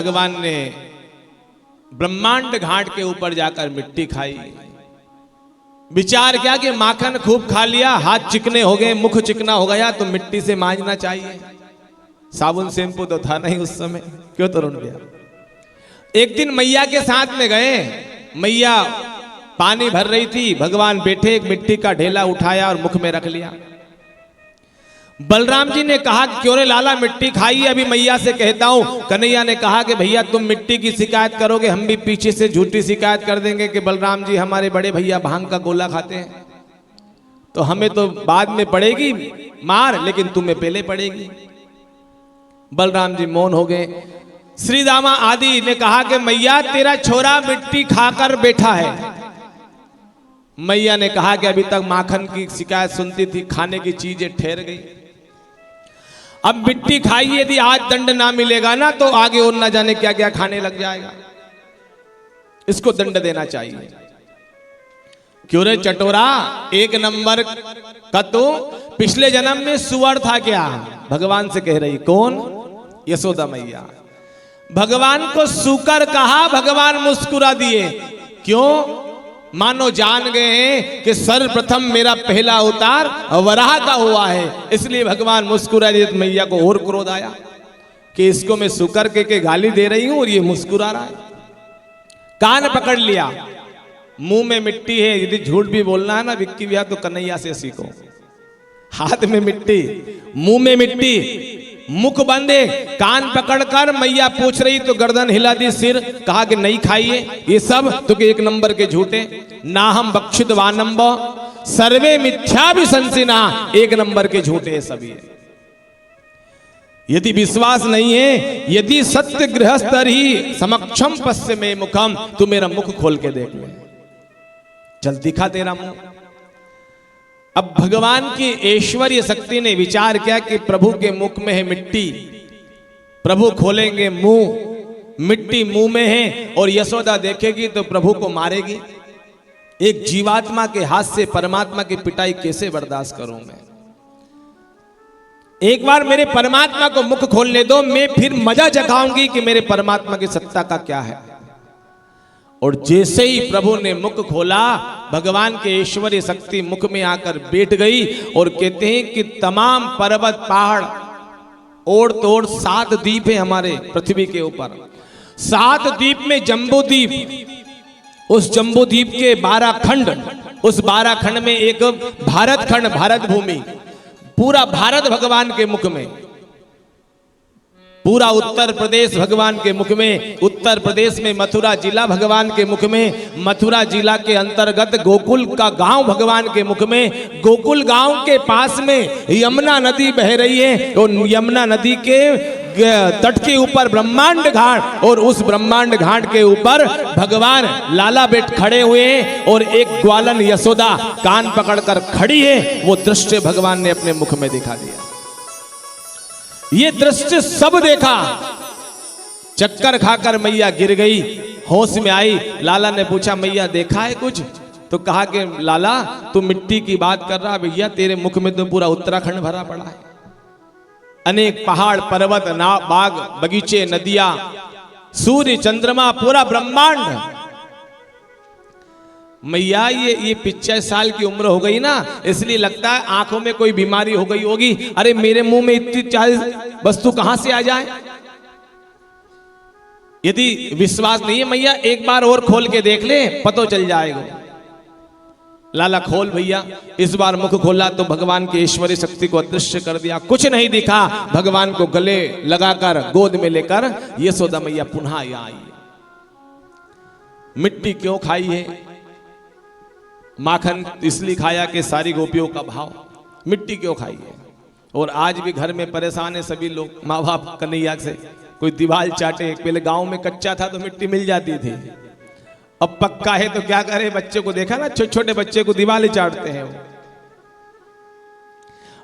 भगवान ने ब्रह्मांड घाट के ऊपर जाकर मिट्टी खाई। विचार किया कि माखन खूब खा लिया, हाथ चिकने हो गए, मुख चिकना हो गया, तो मिट्टी से मांजना चाहिए। साबुन शैम्पू तो था नहीं उस समय, क्यों तरुण गया। एक दिन मैया के साथ में गए, मैया पानी भर रही थी, भगवान बैठे, एक मिट्टी का ढेला उठाया और मुख में रख लिया। बलराम जी ने कहा क्यों रे लाला मिट्टी खाई, अभी मैया से कहता हूं। कन्हैया ने कहा कि भैया तुम मिट्टी की शिकायत करोगे, हम भी पीछे से झूठी शिकायत कर देंगे कि बलराम जी हमारे बड़े भैया भांग का गोला खाते हैं, तो हमें तो बाद में पड़ेगी मार, लेकिन तुम्हें पहले पड़ेगी। बलराम जी मौन हो गए। श्री दामा आदि ने कहा कि मैया तेरा छोरा मिट्टी खाकर बैठा है। मैया ने कहा कि अभी तक माखन की शिकायत सुनती थी, खाने की चीजें ठहर गई, अब मिट्टी खाई, यदि आज दंड ना मिलेगा ना तो आगे और ना जाने क्या क्या खाने लग जाएगा, इसको दंड देना चाहिए। क्यों रे चटोरा, एक नंबर का तो पिछले जन्म में सुअर था क्या? भगवान से कह रही, कौन? यशोदा मैया। भगवान को सुकर कहा, भगवान मुस्कुरा दिए। क्यों? मानो जान गए हैं कि सर्वप्रथम मेरा पहला अवतार वराह का हुआ है, इसलिए भगवान मुस्कुरा दिए। मैया को और क्रोध आया कि इसको मैं सुकर के गाली दे रही हूं और ये मुस्कुरा रहा है। कान पकड़ लिया, मुंह में मिट्टी है, यदि झूठ भी बोलना है ना विक्की भैया तो कन्हैया से सीखो। हाथ में मिट्टी, मुंह में मिट्टी, मुख बंदे, कान पकड़कर मैया पूछ रही तो गर्दन हिला दी, सिर, कहा कि नहीं खाइए ये सब तो कि एक नंबर के झूठे। ना हम बक्षित वानंब सर्वे मिथ्या भी संसिना, एक नंबर के झूठे सभी। यदि विश्वास नहीं है, यदि सत्य गृहस्थ ही समक्षम पश्य में मुखम, तू मेरा मुख खोल के देख ले, चल दिखा तेरा मुंह। अब भगवान की ऐश्वर्य शक्ति ने विचार किया कि प्रभु के मुख में है मिट्टी, प्रभु खोलेंगे मुंह, मिट्टी मुंह में है, और यशोदा देखेगी तो प्रभु को मारेगी। एक जीवात्मा के हाथ से परमात्मा की पिटाई कैसे बर्दाश्त करूं मैं? एक बार मेरे परमात्मा को मुख खोलने दो, मैं फिर मजा चखाऊंगी कि मेरे परमात्मा की सत्ता का क्या है। और जैसे ही प्रभु ने मुख खोला, भगवान के ऐश्वर्य शक्ति मुख में आकर बैठ गई, और कहते हैं कि तमाम पर्वत पहाड़ ओढ़ तोड़ 7 द्वीप है हमारे पृथ्वी के ऊपर। 7 द्वीप में जम्बू द्वीप, उस जम्बू द्वीप के 12 खंड, उस 12 खंड में एक भारत खंड, भारत भूमि, पूरा भारत भगवान के मुख में, पूरा उत्तर प्रदेश भगवान के मुख में, उत्तर प्रदेश में मथुरा जिला भगवान के मुख में, मथुरा जिला के अंतर्गत गोकुल का गांव भगवान के मुख में, गोकुल गांव के पास में यमुना नदी बह रही है, और यमुना नदी के तट के ऊपर ब्रह्मांड घाट, और उस ब्रह्मांड घाट के ऊपर भगवान लाला बेट खड़े हुए हैं, और एक ग्वालन यशोदा कान पकड़कर खड़ी है। वो दृश्य भगवान ने अपने मुख में दिखा दिया। ये दृश्य सब देखा, चक्कर खाकर मैया गिर गई, होश में आई। लाला ने पूछा मैया देखा है कुछ? तो कहा कि लाला तू मिट्टी की बात कर रहा, भैया तेरे मुख में तो पूरा उत्तराखंड भरा पड़ा है, अनेक पहाड़ पर्वत, बाग बगीचे, नदियां, सूर्य चंद्रमा, पूरा ब्रह्मांड। मैया ये 25 साल की उम्र हो गई ना, इसलिए लगता है आंखों में कोई बीमारी हो गई होगी। अरे मेरे मुंह में इतनी 40 वस्तु कहां से आ जाए? यदि विश्वास नहीं है मैया, एक बार और खोल के देख ले, पता चल जाएगा। लाला खोल भैया। इस बार मुख खोला तो भगवान की ऐश्वर्य शक्ति को अदृश्य कर दिया, कुछ नहीं दिखा। भगवान को गले लगाकर गोद में लेकर यशोदा मैया पुनः आई। मिट्टी क्यों खाई है? माखन इसलिए खाया कि सारी गोपियों का भाव। मिट्टी क्यों खाई है? और आज भी घर में परेशान है सभी लोग, माँ बाप कन्हैया से, कोई दीवार चाटे। पहले गांव में कच्चा था तो मिट्टी मिल जाती थी, अब पक्का है तो क्या करे, बच्चे को देखा ना, छोटे छोटे बच्चे को दीवार चाटते हैं।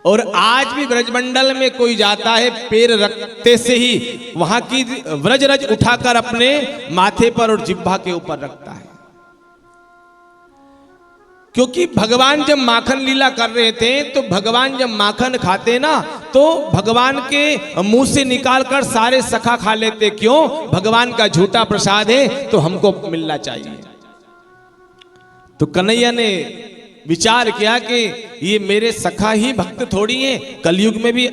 और आज भी ब्रजमंडल में कोई जाता है, पैर रखते से ही वहां की व्रज रज उठाकर अपने माथे पर और जिह्वा के ऊपर रखता है। क्योंकि भगवान जब माखन लीला कर रहे थे, तो भगवान जब माखन खाते ना, तो तो भगवान के मुंह से निकालकर सारे सखा खा लेते, क्यों? भगवान का झूठा प्रसाद है तो हमको मिलना चाहिए। तो कन्हैया ने विचार किया कि ये मेरे सखा ही भक्त थोड़ी हैं, कलयुग में भी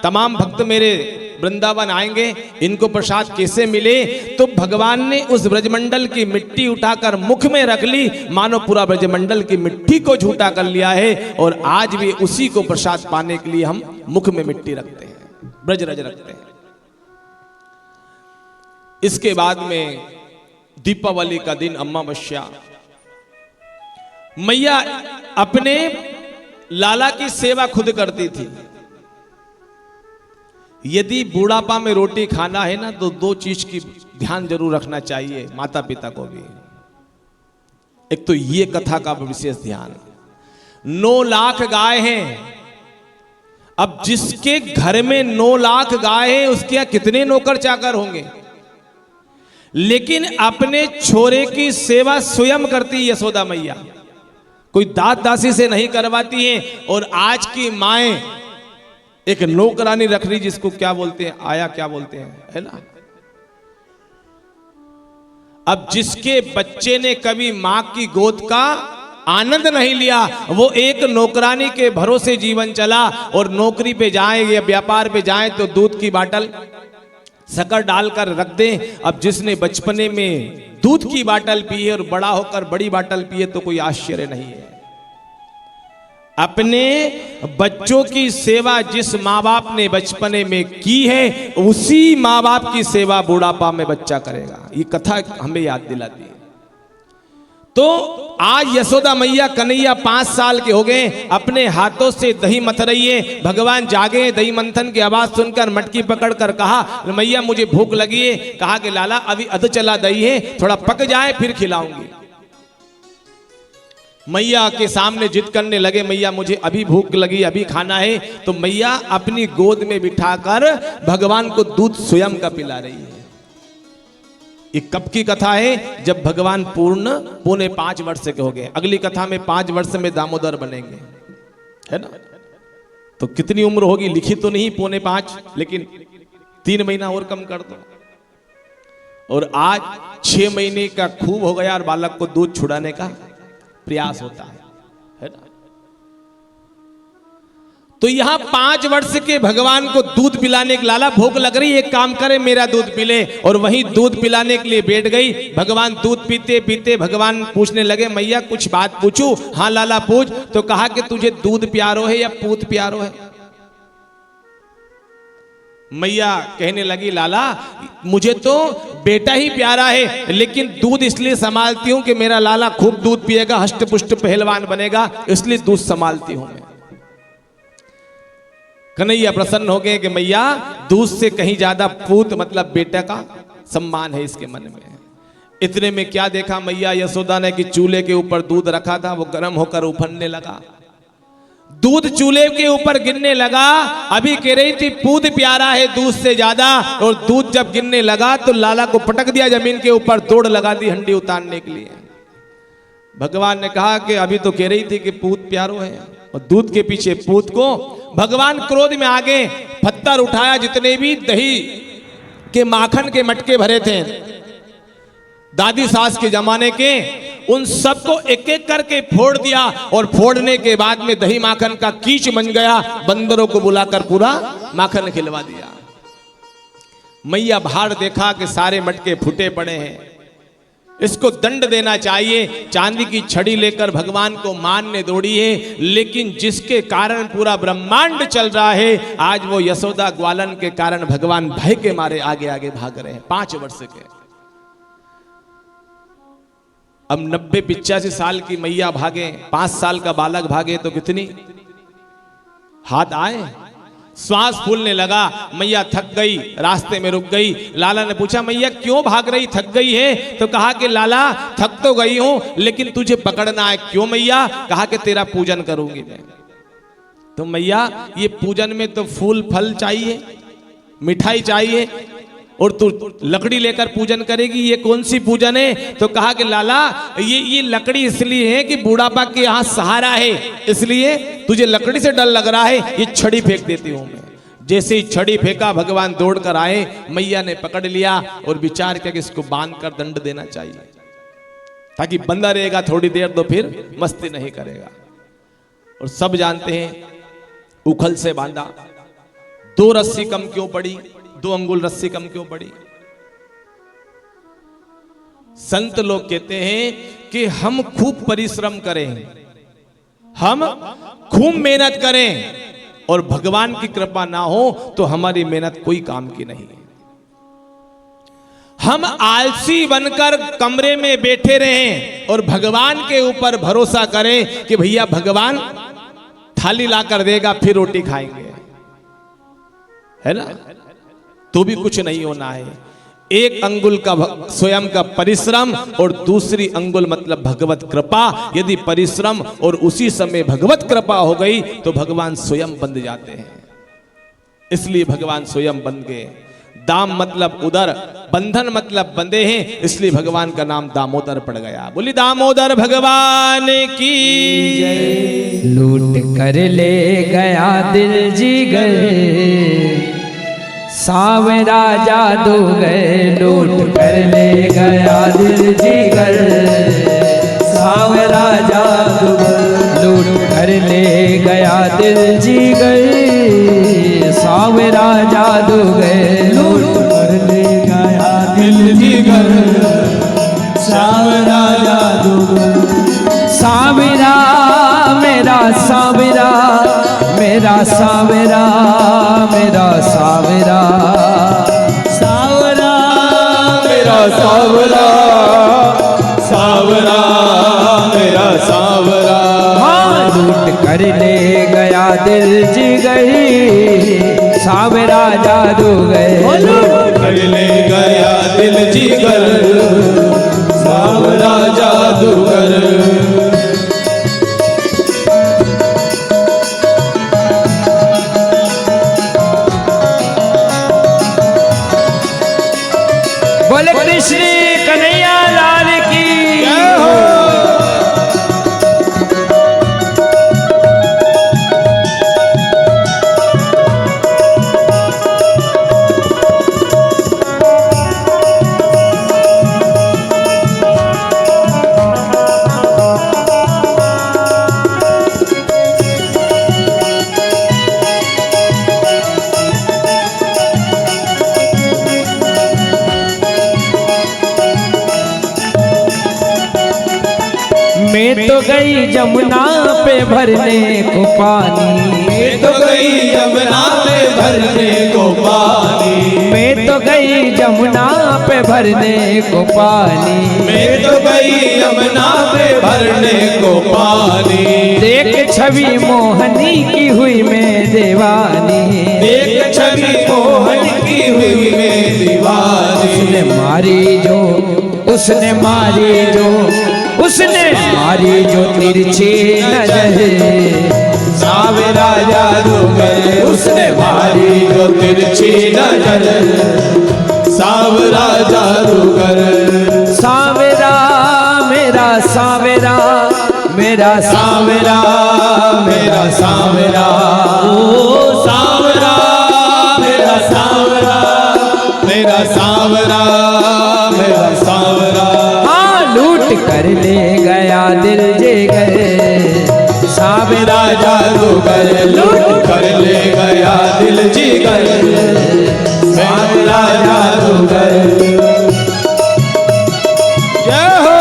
तमाम भक्त मेरे वृंदावन आएंगे, इनको प्रसाद कैसे मिले? तो भगवान ने उस ब्रजमंडल की मिट्टी उठाकर मुख में रख ली, मानो पूरा ब्रजमंडल की मिट्टी को झूठा कर लिया है। और आज भी उसी को प्रसाद पाने के लिए हम मुख में मिट्टी रखते हैं, ब्रजरज रखते हैं। इसके बाद में दीपावली का दिन, अमावस्या, मैया अपने लाला की सेवा खुद करती थी। यदि बुढ़ापा में रोटी खाना है ना, तो दो चीज की ध्यान जरूर रखना चाहिए माता पिता को भी। एक तो ये कथा का विशेष ध्यान, 9 लाख गाय हैं। अब जिसके घर में 9 लाख गाय हैं, उसके यहाँ कितने नौकर चाकर होंगे, लेकिन अपने छोरे की सेवा स्वयं करती यशोदा मैया, कोई दास दासी से नहीं करवाती हैं। और आज की माएं एक नौकरानी रख रही, जिसको क्या बोलते हैं, आया क्या बोलते हैं, है ना। अब जिसके बच्चे ने कभी मां की गोद का आनंद नहीं लिया, वो एक नौकरानी के भरोसे जीवन चला। और नौकरी पे जाए या व्यापार पे जाए तो दूध की बाटल शक्कर डालकर रख दें। अब जिसने बचपने में दूध की बाटल पी है और बड़ा होकर बड़ी बाटल पिए, तो कोई आश्चर्य नहीं है। अपने बच्चों की सेवा जिस माँ बाप ने बचपने में की है, उसी माँ बाप की सेवा बुढ़ापा में बच्चा करेगा। ये कथा हमें याद दिलाती है। तो आज यशोदा मैया, कन्हैया 5 साल के हो गए, अपने हाथों से दही मथ रही है। भगवान जागे, दही मंथन की आवाज सुनकर मटकी पकड़कर कहा, मैया मुझे भूख लगी है। कहा कि लाला अभी अध चला दही है, थोड़ा पक जाए फिर खिलाऊंगी। मैया के सामने जिद करने लगे, मैया मुझे अभी भूख लगी, अभी खाना है। तो मैया अपनी गोद में बिठाकर भगवान को दूध स्वयं का पिला रही है। ये कब की कथा है? जब भगवान पूर्ण 4.25 वर्ष के हो गए। अगली कथा में 5 वर्ष में दामोदर बनेंगे, है ना। तो कितनी उम्र होगी लिखी तो नहीं 4.25, लेकिन 3 महीना और कम कर दो। और आज 6 महीने का खूब हो गया और बालक को दूध छुड़ाने का प्रयास होता है ना। तो यहां 5 वर्ष के भगवान को दूध पिलाने के, लाला भूख लग रही, एक काम करे मेरा दूध पिले। और वहीं दूध पिलाने के लिए बैठ गई। भगवान दूध पीते पीते भगवान पूछने लगे, मैया कुछ बात पूछूं? हाँ लाला पूछ। तो कहा कि तुझे दूध प्यारो है या पूत प्यारो है? मैया कहने लगी, लाला मुझे तो बेटा ही प्यारा है, लेकिन दूध इसलिए संभालती हूं कि मेरा लाला खूब दूध पिएगा, हष्ट पुष्ट पहलवान बनेगा, इसलिए दूध संभालती हूं मैं। कन्हैया प्रसन्न हो गए कि मैया दूध से कहीं ज्यादा पूत मतलब बेटा का सम्मान है इसके मन में। इतने में क्या देखा मैया यशोदा ने कि चूल्हे के ऊपर दूध रखा था, वो गर्म होकर उफनने लगा। दूध चूल्हे के ऊपर गिरने लगा। अभी कह रही थी पूत प्यारा है दूध से ज्यादा, और दूध जब गिरने लगा तो लाला को पटक दिया जमीन के ऊपर, दौड़ लगा दी हंडी उतारने के लिए। भगवान ने कहा कि अभी तो कह रही थी कि पूत प्यारो है, और दूध के पीछे पूत को। भगवान क्रोध में आ गए, पत्थर उठाया, जितने भी दही के माखन के मटके भरे थे दादी सास के जमाने के, उन सबको एक एक करके फोड़ दिया। और फोड़ने के बाद में दही माखन का कीच बन गया। बंदरों को बुलाकर पूरा माखन खिलवा दिया। मैया बाहर देखा कि सारे मटके फूटे पड़े हैं, इसको दंड देना चाहिए। चांदी की छड़ी लेकर भगवान को मारने दौड़ी है, लेकिन जिसके कारण पूरा ब्रह्मांड चल रहा है, आज वो यशोदा ग्वालन के कारण भगवान भय के मारे आगे आगे भाग रहे हैं। 5 वर्ष के, अब 90-85 साल की मैया भागे, 5 साल का बालक भागे तो कितनी हाथ आए। श्वास फूलने लगा, मैया थक गई, रास्ते में रुक गई। लाला ने पूछा, मैया क्यों भाग रही, थक गई है? तो कहा कि लाला थक तो गई हूं, लेकिन तुझे पकड़ना है। क्यों मैया? कहा कि तेरा पूजन करूंगी मैं। तो मैया ये पूजन में तो फूल फल चाहिए, मिठाई चाहिए, और तू लकड़ी लेकर पूजन करेगी, ये कौन सी पूजन है? तो कहा कि लाला ये लकड़ी इसलिए है कि बुढ़ापा के यहाँ सहारा है, इसलिए तुझे लकड़ी से डर लग रहा है, ये छड़ी फेंक देती हूं मैं। जैसे ही छड़ी फेंका भगवान दौड़कर आए, मैया ने पकड़ लिया और विचार किया कि इसको बांध कर दंड देना चाहिए, ताकि बंदा रहेगा थोड़ी देर तो फिर मस्ती नहीं करेगा। और सब जानते हैं उखल से बांधा, 2 रस्सी कम क्यों पड़ी, 2 अंगुल रस्सी कम क्यों पड़ी। संत लोग कहते हैं कि हम खूब परिश्रम करें, हम खूब मेहनत करें और भगवान की कृपा ना हो तो हमारी मेहनत कोई काम की नहीं। हम आलसी बनकर कमरे में बैठे रहें और भगवान के ऊपर भरोसा करें कि भैया भगवान थाली लाकर देगा फिर रोटी खाएंगे, है ना, तो भी कुछ नहीं होना है। एक अंगुल का स्वयं का परिश्रम और दूसरी अंगुल मतलब भगवत कृपा। यदि परिश्रम और उसी समय भगवत कृपा हो गई तो भगवान स्वयं बंध जाते हैं। इसलिए भगवान स्वयं बन गए। दाम मतलब उदर, बंधन मतलब बंधे हैं, इसलिए भगवान का नाम दामोदर पड़ गया। बोली दामोदर भगवान की जय। लूट कर ले गया दिल जिगर, सावरा जादूगर लूट कर ले गया दिल जिगर, सावरा जादूगर लूट कर ले गया दिल जिगर, सावरा जादूगर लूट कर ले गया दिल जिगर, सावरा जादूगर। सावरा मेरा सावरा, मेरा सावरा, मेरा सावरा, सावरा मेरा सावरा, सावरा मेरा सावरा। हाँ लूट कर ले गया दिल जिगर, सावरा जादूगर लूट कर ले गया दिल जिगर, सावरा जादूगर। बोले कृष्ण कन्हैया लाल की जय हो। मैं तो गई जमुना पे भरने को पानी, मैं तो गई यमुना पे भरने को पानी, मैं तो गई जमुना पे भरने को पानी, मैं तो गई यमुना पे भरने को पानी। देख छवि मोहनी की हुई मैं दीवानी, देख छवि मोहन की हुई मैं दीवानी। उसने मारी जो, उसने मारी जो, उसने मारी जो तिरछी नजर, सावरा जादूगर उसने मारी जो तिरछी नजर, सावरा जादूगर। सावरा मेरा सावरा, मेरा सावरा मेरा सावरा, ओ सावरा मेरा सावरा, मेरा सावरा मेरा सावरा। हाँ लूट कर ले गया दिल जिगर, सावरा जादूगर लूट कर ले गया दिल जिगर, सावरा जादूगर। जय हो।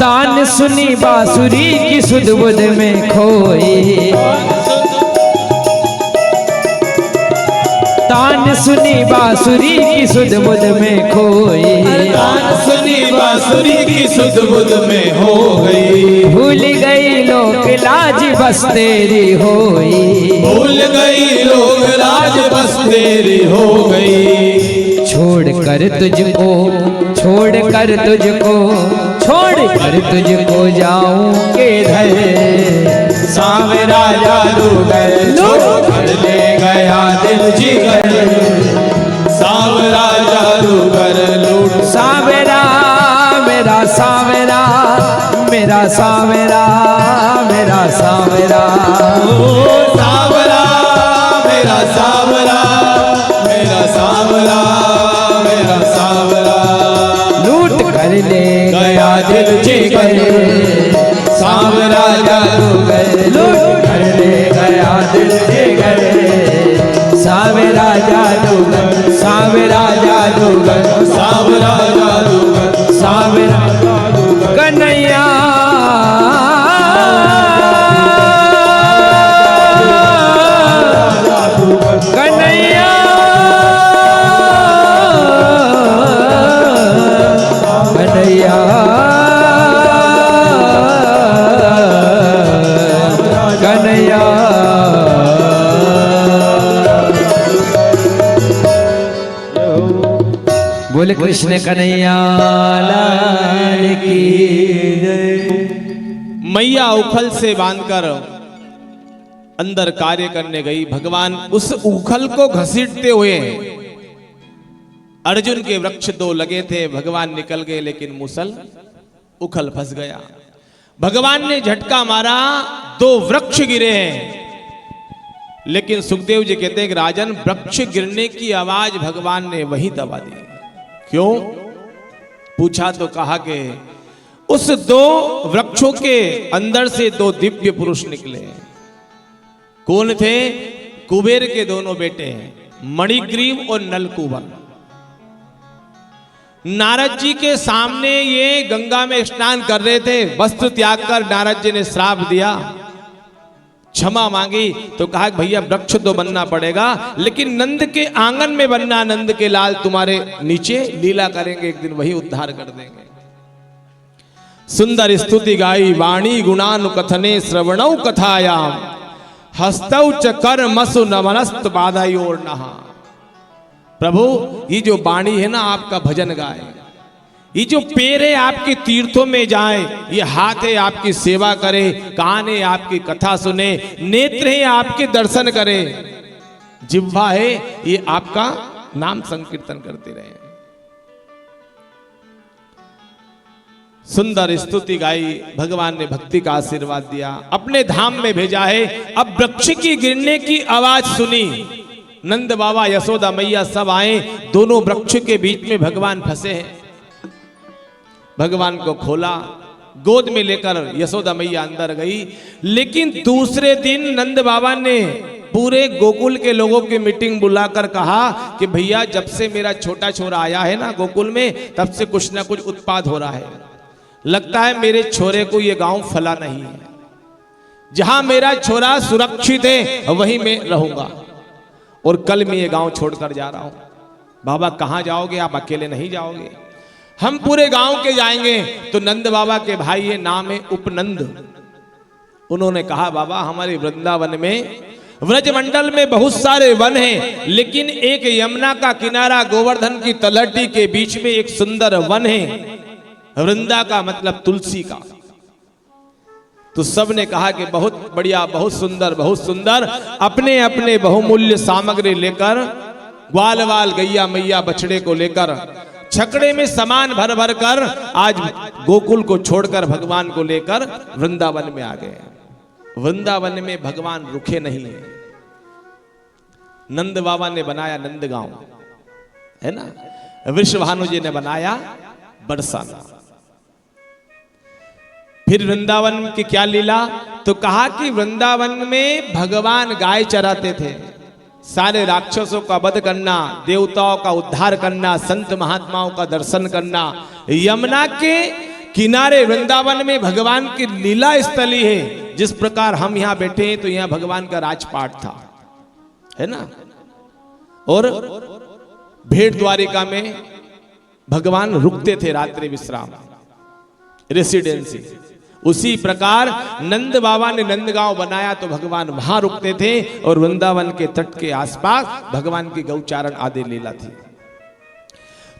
तान सुनी बांसुरी की सुध बुध में खोई, तान सुनी बांसुरी की सुध बुध में खोई, तान सुनी बांसुरी की सुध बुध में हो गई, भूल गई लोक लाज बस तेरी होई, भूल गई लोग लाज बस तेरी हो गई। छोड़ कर तुझको, छोड़ कर तुझको, छोड़ कर तुझको जाऊं किधर, सांवरा जादूगर छोड़ कर ले गया दिल जिगर, सांवरा जादूगर लूट। सांवरा मेरा सांवरा, मेरा सांवरा, मेरा सांवरा, ओ सांवरा मेरा सांवरा, मेरा सांवरा, मेरा सांवरा, लूट कर ले गया दिल जिगर, सांवरा जादूगर लूट कर ले गया दिल जिगर, सांवरा जादूगर, सांवरा जादूगर, सांवरा जादूगर, सांवरा कन्हैया, कन्हैया, कन्हैया, कन्हैया। बोले कृष्ण कन्हैया लाल की जय। मैया उखल से बांधकर अंदर कार्य करने गई। भगवान उस उखल को घसीटते हुए, अर्जुन के वृक्ष दो लगे थे, भगवान निकल गए लेकिन मुसल उखल फंस गया। भगवान ने झटका मारा, दो वृक्ष गिरे हैं। लेकिन सुखदेव जी कहते हैं कि राजन, वृक्ष गिरने की आवाज भगवान ने वही दबा दी। क्यों पूछा तो कहा कि उस दो वृक्षों के अंदर से दो दिव्य पुरुष निकले। कौन थे? कुबेर के दोनों बेटे, मणिग्रीव और नलकूबर। नारद जी के सामने ये गंगा में स्नान कर रहे थे। वस्त्र त्याग कर नारद जी ने श्राप दिया, क्षमा मांगी तो कहा भैया वृक्ष तो बनना पड़ेगा, लेकिन नंद के आंगन में बनना, नंद के लाल तुम्हारे नीचे लीला करेंगे, एक दिन वही उद्धार कर देंगे। सुंदर स्तुति गाई वाणी गुणानुकथने श्रवणौ कथायाम, हस्तौ च कर्मसु नमनस्त बाधायोर नहा। प्रभु ये जो वाणी है ना आपका भजन गाए, ये जो पैर है आपके तीर्थों में जाए, ये हाथ है आपकी सेवा करे, कान है आपकी कथा सुने, नेत्र है आपके दर्शन करे, जिह्वा है ये आपका नाम संकीर्तन करते रहे। सुंदर स्तुति गाई, भगवान ने भक्ति का आशीर्वाद दिया, अपने धाम में भेजा है। अब वृक्ष की गिरने की आवाज सुनी, नंद बाबा यशोदा मैया सब आए, दोनों वृक्ष के बीच में भगवान फंसे हैं। भगवान को खोला, गोद में लेकर यशोदा मैया अंदर गई। लेकिन दूसरे दिन नंद बाबा ने पूरे गोकुल के लोगों की मीटिंग बुलाकर कहा कि भैया जब से मेरा छोटा छोरा आया है ना गोकुल में, तब से कुछ ना कुछ उत्पाद हो रहा है। लगता है मेरे छोरे को ये गांव फला नहीं है। जहां मेरा छोरा सुरक्षित है वहीं मैं रहूंगा, और कल मैं ये गांव छोड़कर जा रहा हूं। बाबा कहां जाओगे? आप अकेले नहीं जाओगे, हम पूरे गांव के जाएंगे। तो नंद बाबा के भाई है, नाम है उपनंद। उन्होंने कहा बाबा हमारे वृंदावन में, व्रजमंडल में बहुत सारे वन हैं, लेकिन एक यमुना का किनारा गोवर्धन की तलहटी के बीच में एक सुंदर वन है, वृंदा का मतलब तुलसी का। तो सब ने कहा कि बहुत बढ़िया, बहुत सुंदर, बहुत सुंदर। अपने अपने बहुमूल्य सामग्री लेकर, ग्वाल वाल गैया मैया बछड़े को लेकर, छकड़े में सामान भर भर कर आज गोकुल को छोड़कर भगवान को लेकर वृंदावन में आ गए। वृंदावन में भगवान रुके नहीं है। नंद बाबा ने बनाया नंदगांव, है ना, विश्वभानु जी ने बनाया बरसाना। फिर वृंदावन की क्या लीला? तो कहा कि वृंदावन में भगवान गाय चराते थे। सारे राक्षसों का वध करना, देवताओं का उद्धार करना, संत महात्माओं का दर्शन करना। यमुना के किनारे वृंदावन में भगवान की लीला स्थली है। जिस प्रकार हम यहां बैठे हैं तो यहां भगवान का राजपाट था, है ना। और भेड़ द्वारिका में भगवान रुकते थे रात्रि विश्राम, रेसिडेंसी। उसी प्रकार नंद बाबा ने नंदगांव बनाया तो भगवान वहां रुकते थे और वृंदावन के तट के आसपास भगवान की गौचारण आदि लीला थी।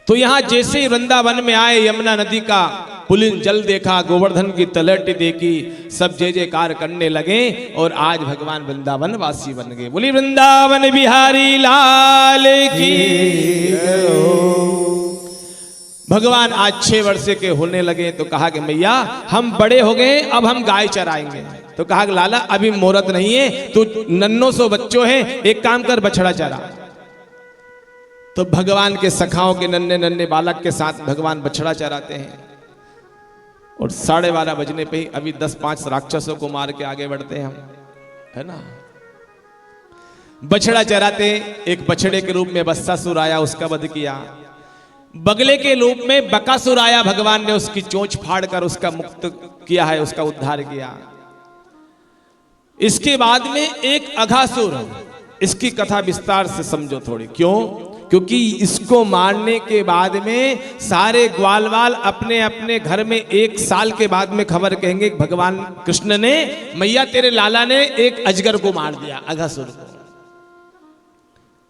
तो यहां जैसे ही वृंदावन में आए, यमुना नदी का पुलिन जल देखा, गोवर्धन की तलहटी देखी, सब जय जयकार करने लगे और आज भगवान वृंदावन वासी बन गए। बोली वृंदावन बिहारी लाल की। भगवान आज 6 वर्ष के होने लगे तो कहा कि मैया हम बड़े हो गए, अब हम गाय चराएंगे। तो कहा कि लाला अभी मुहूर्त नहीं है, तो 900 बच्चों हैं, एक काम कर बछड़ा चरा। तो भगवान के सखाओं के नन्हे नन्हे बालक के साथ भगवान बछड़ा चराते हैं और 12:30 बजने पे ही अभी 10-5 राक्षसों को मार के आगे बढ़ते हैं हम, है ना। बछड़ा चराते, एक बछड़े के रूप में बत्सासुर आया, उसका वध किया। बगले के रूप में बकासुर आया, भगवान ने उसकी चोंच फाड़कर उसका मुक्त किया है, उसका उद्धार किया। इसके बाद में एक अघासुर, इसकी कथा विस्तार से समझो थोड़ी। क्यों? क्योंकि इसको मारने के बाद में सारे ग्वालवाल अपने अपने घर में 1 साल के बाद में खबर कहेंगे भगवान कृष्ण ने, मैया तेरे लाला ने एक अजगर को मार दिया, अघासुर को।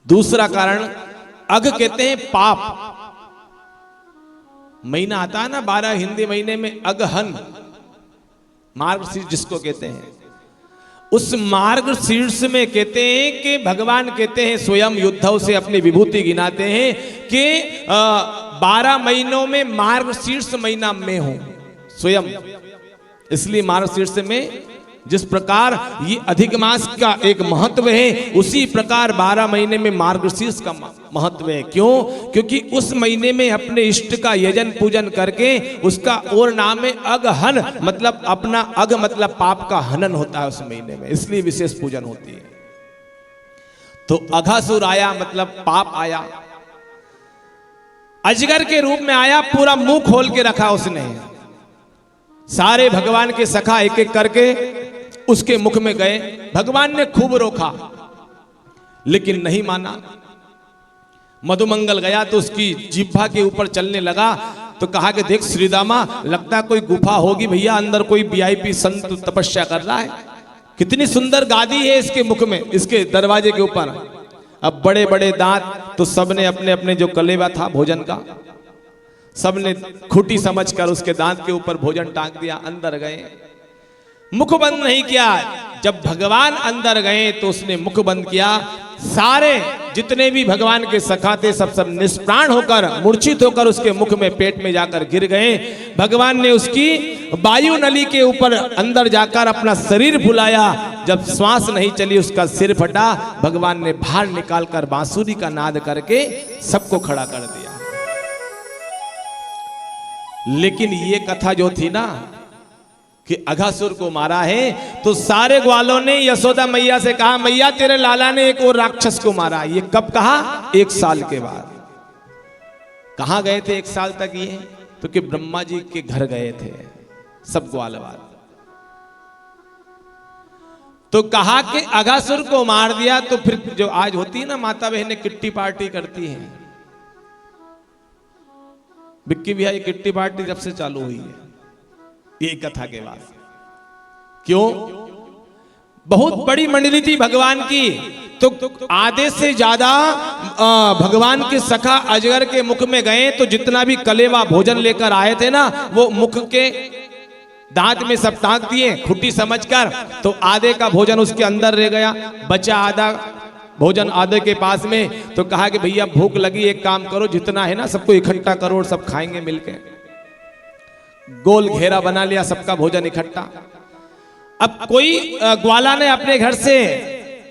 दूसरा कारण, अघ कहते हैं पाप। महीना आता है ना 12 हिंदी महीने में, अगहन मार्गशीर्ष जिसको कहते हैं, उस मार्गशीर्ष में कहते हैं कि भगवान कहते हैं स्वयं युद्धों से अपनी विभूति गिनाते हैं कि 12 महीनों में मार्गशीर्ष महीना में हूं स्वयं। इसलिए मार्गशीर्ष में जिस प्रकार ये अधिक मास का एक महत्व है, उसी प्रकार 12 महीने में मार्गशीर्ष का महत्व है। क्यों? क्योंकि उस महीने में अपने इष्ट का यजन पूजन करके उसका और नाम है अगहन, मतलब अपना अग मतलब पाप का हनन होता है उस महीने में, इसलिए विशेष पूजन होती है। तो अघासुर आया मतलब पाप आया, अजगर के रूप में आया, पूरा मुंह खोल के रखा उसने। सारे भगवान के सखा एक एक करके उसके मुख में गए, भगवान ने खूब रोका लेकिन नहीं माना। मधुमंगल गया तो उसकी जिह्वा के ऊपर चलने लगा तो कहा कि देख श्रीदामा, लगता कोई गुफा होगी भैया, अंदर कोई वीआईपी संत तपस्या कर रहा है। कितनी सुंदर गादी है इसके मुख में, इसके दरवाजे के ऊपर। अब बड़े बड़े दांत, तो सबने अपने अपने जो कलेवा था भोजन का, सबने खूंटी समझकर उसके दांत के ऊपर भोजन टांग दिया। अंदर गए, मुख बंद नहीं किया। जब भगवान अंदर गए तो उसने मुख बंद किया। सारे जितने भी भगवान के सखा थे सब निष्प्राण होकर, मूर्छित होकर उसके मुख में, पेट में जाकर गिर गए। भगवान ने उसकी वायु नली के ऊपर अंदर जाकर अपना शरीर फुलाया। जब श्वास नहीं चली, उसका सिर फटा। भगवान ने बाहर निकालकर बांसुरी का नाद करके सबको खड़ा कर दिया। लेकिन ये कथा जो थी ना कि अघासुर को मारा है, तो सारे ग्वालों ने यशोदा मैया से कहा, मैया तेरे लाला ने एक और राक्षस को मारा। ये कब कहा? 1 साल के बाद। कहां गए थे 1 साल तक ये? तो कि ब्रह्मा जी के घर गए थे सब ग्वालवाल। तो कहा कि अघासुर को मार दिया। तो फिर जो आज होती है ना, माता बहनें किट्टी पार्टी करती हैं। बिक्की भैया ये किट्टी पार्टी जब से चालू हुई है ये कथा के बाद। क्यों? बहुत बड़ी मंडली थी भगवान की, तो आधे से ज्यादा भगवान के सखा अजगर के मुख में गए। तो जितना भी कलेवा भोजन लेकर आए थे ना, वो मुख के दांत में सब टांग दिए खुट्टी समझकर। तो आधे का भोजन उसके अंदर रह गया, बचा आधा भोजन आधे के पास में। तो कहा कि भैया भूख लगी, एक काम करो, जितना है ना सबको इकट्ठा करो और सब खाएंगे मिलके। गोल घेरा बना लिया, सबका भोजन इकट्ठा। अब कोई ग्वाला ने अपने घर से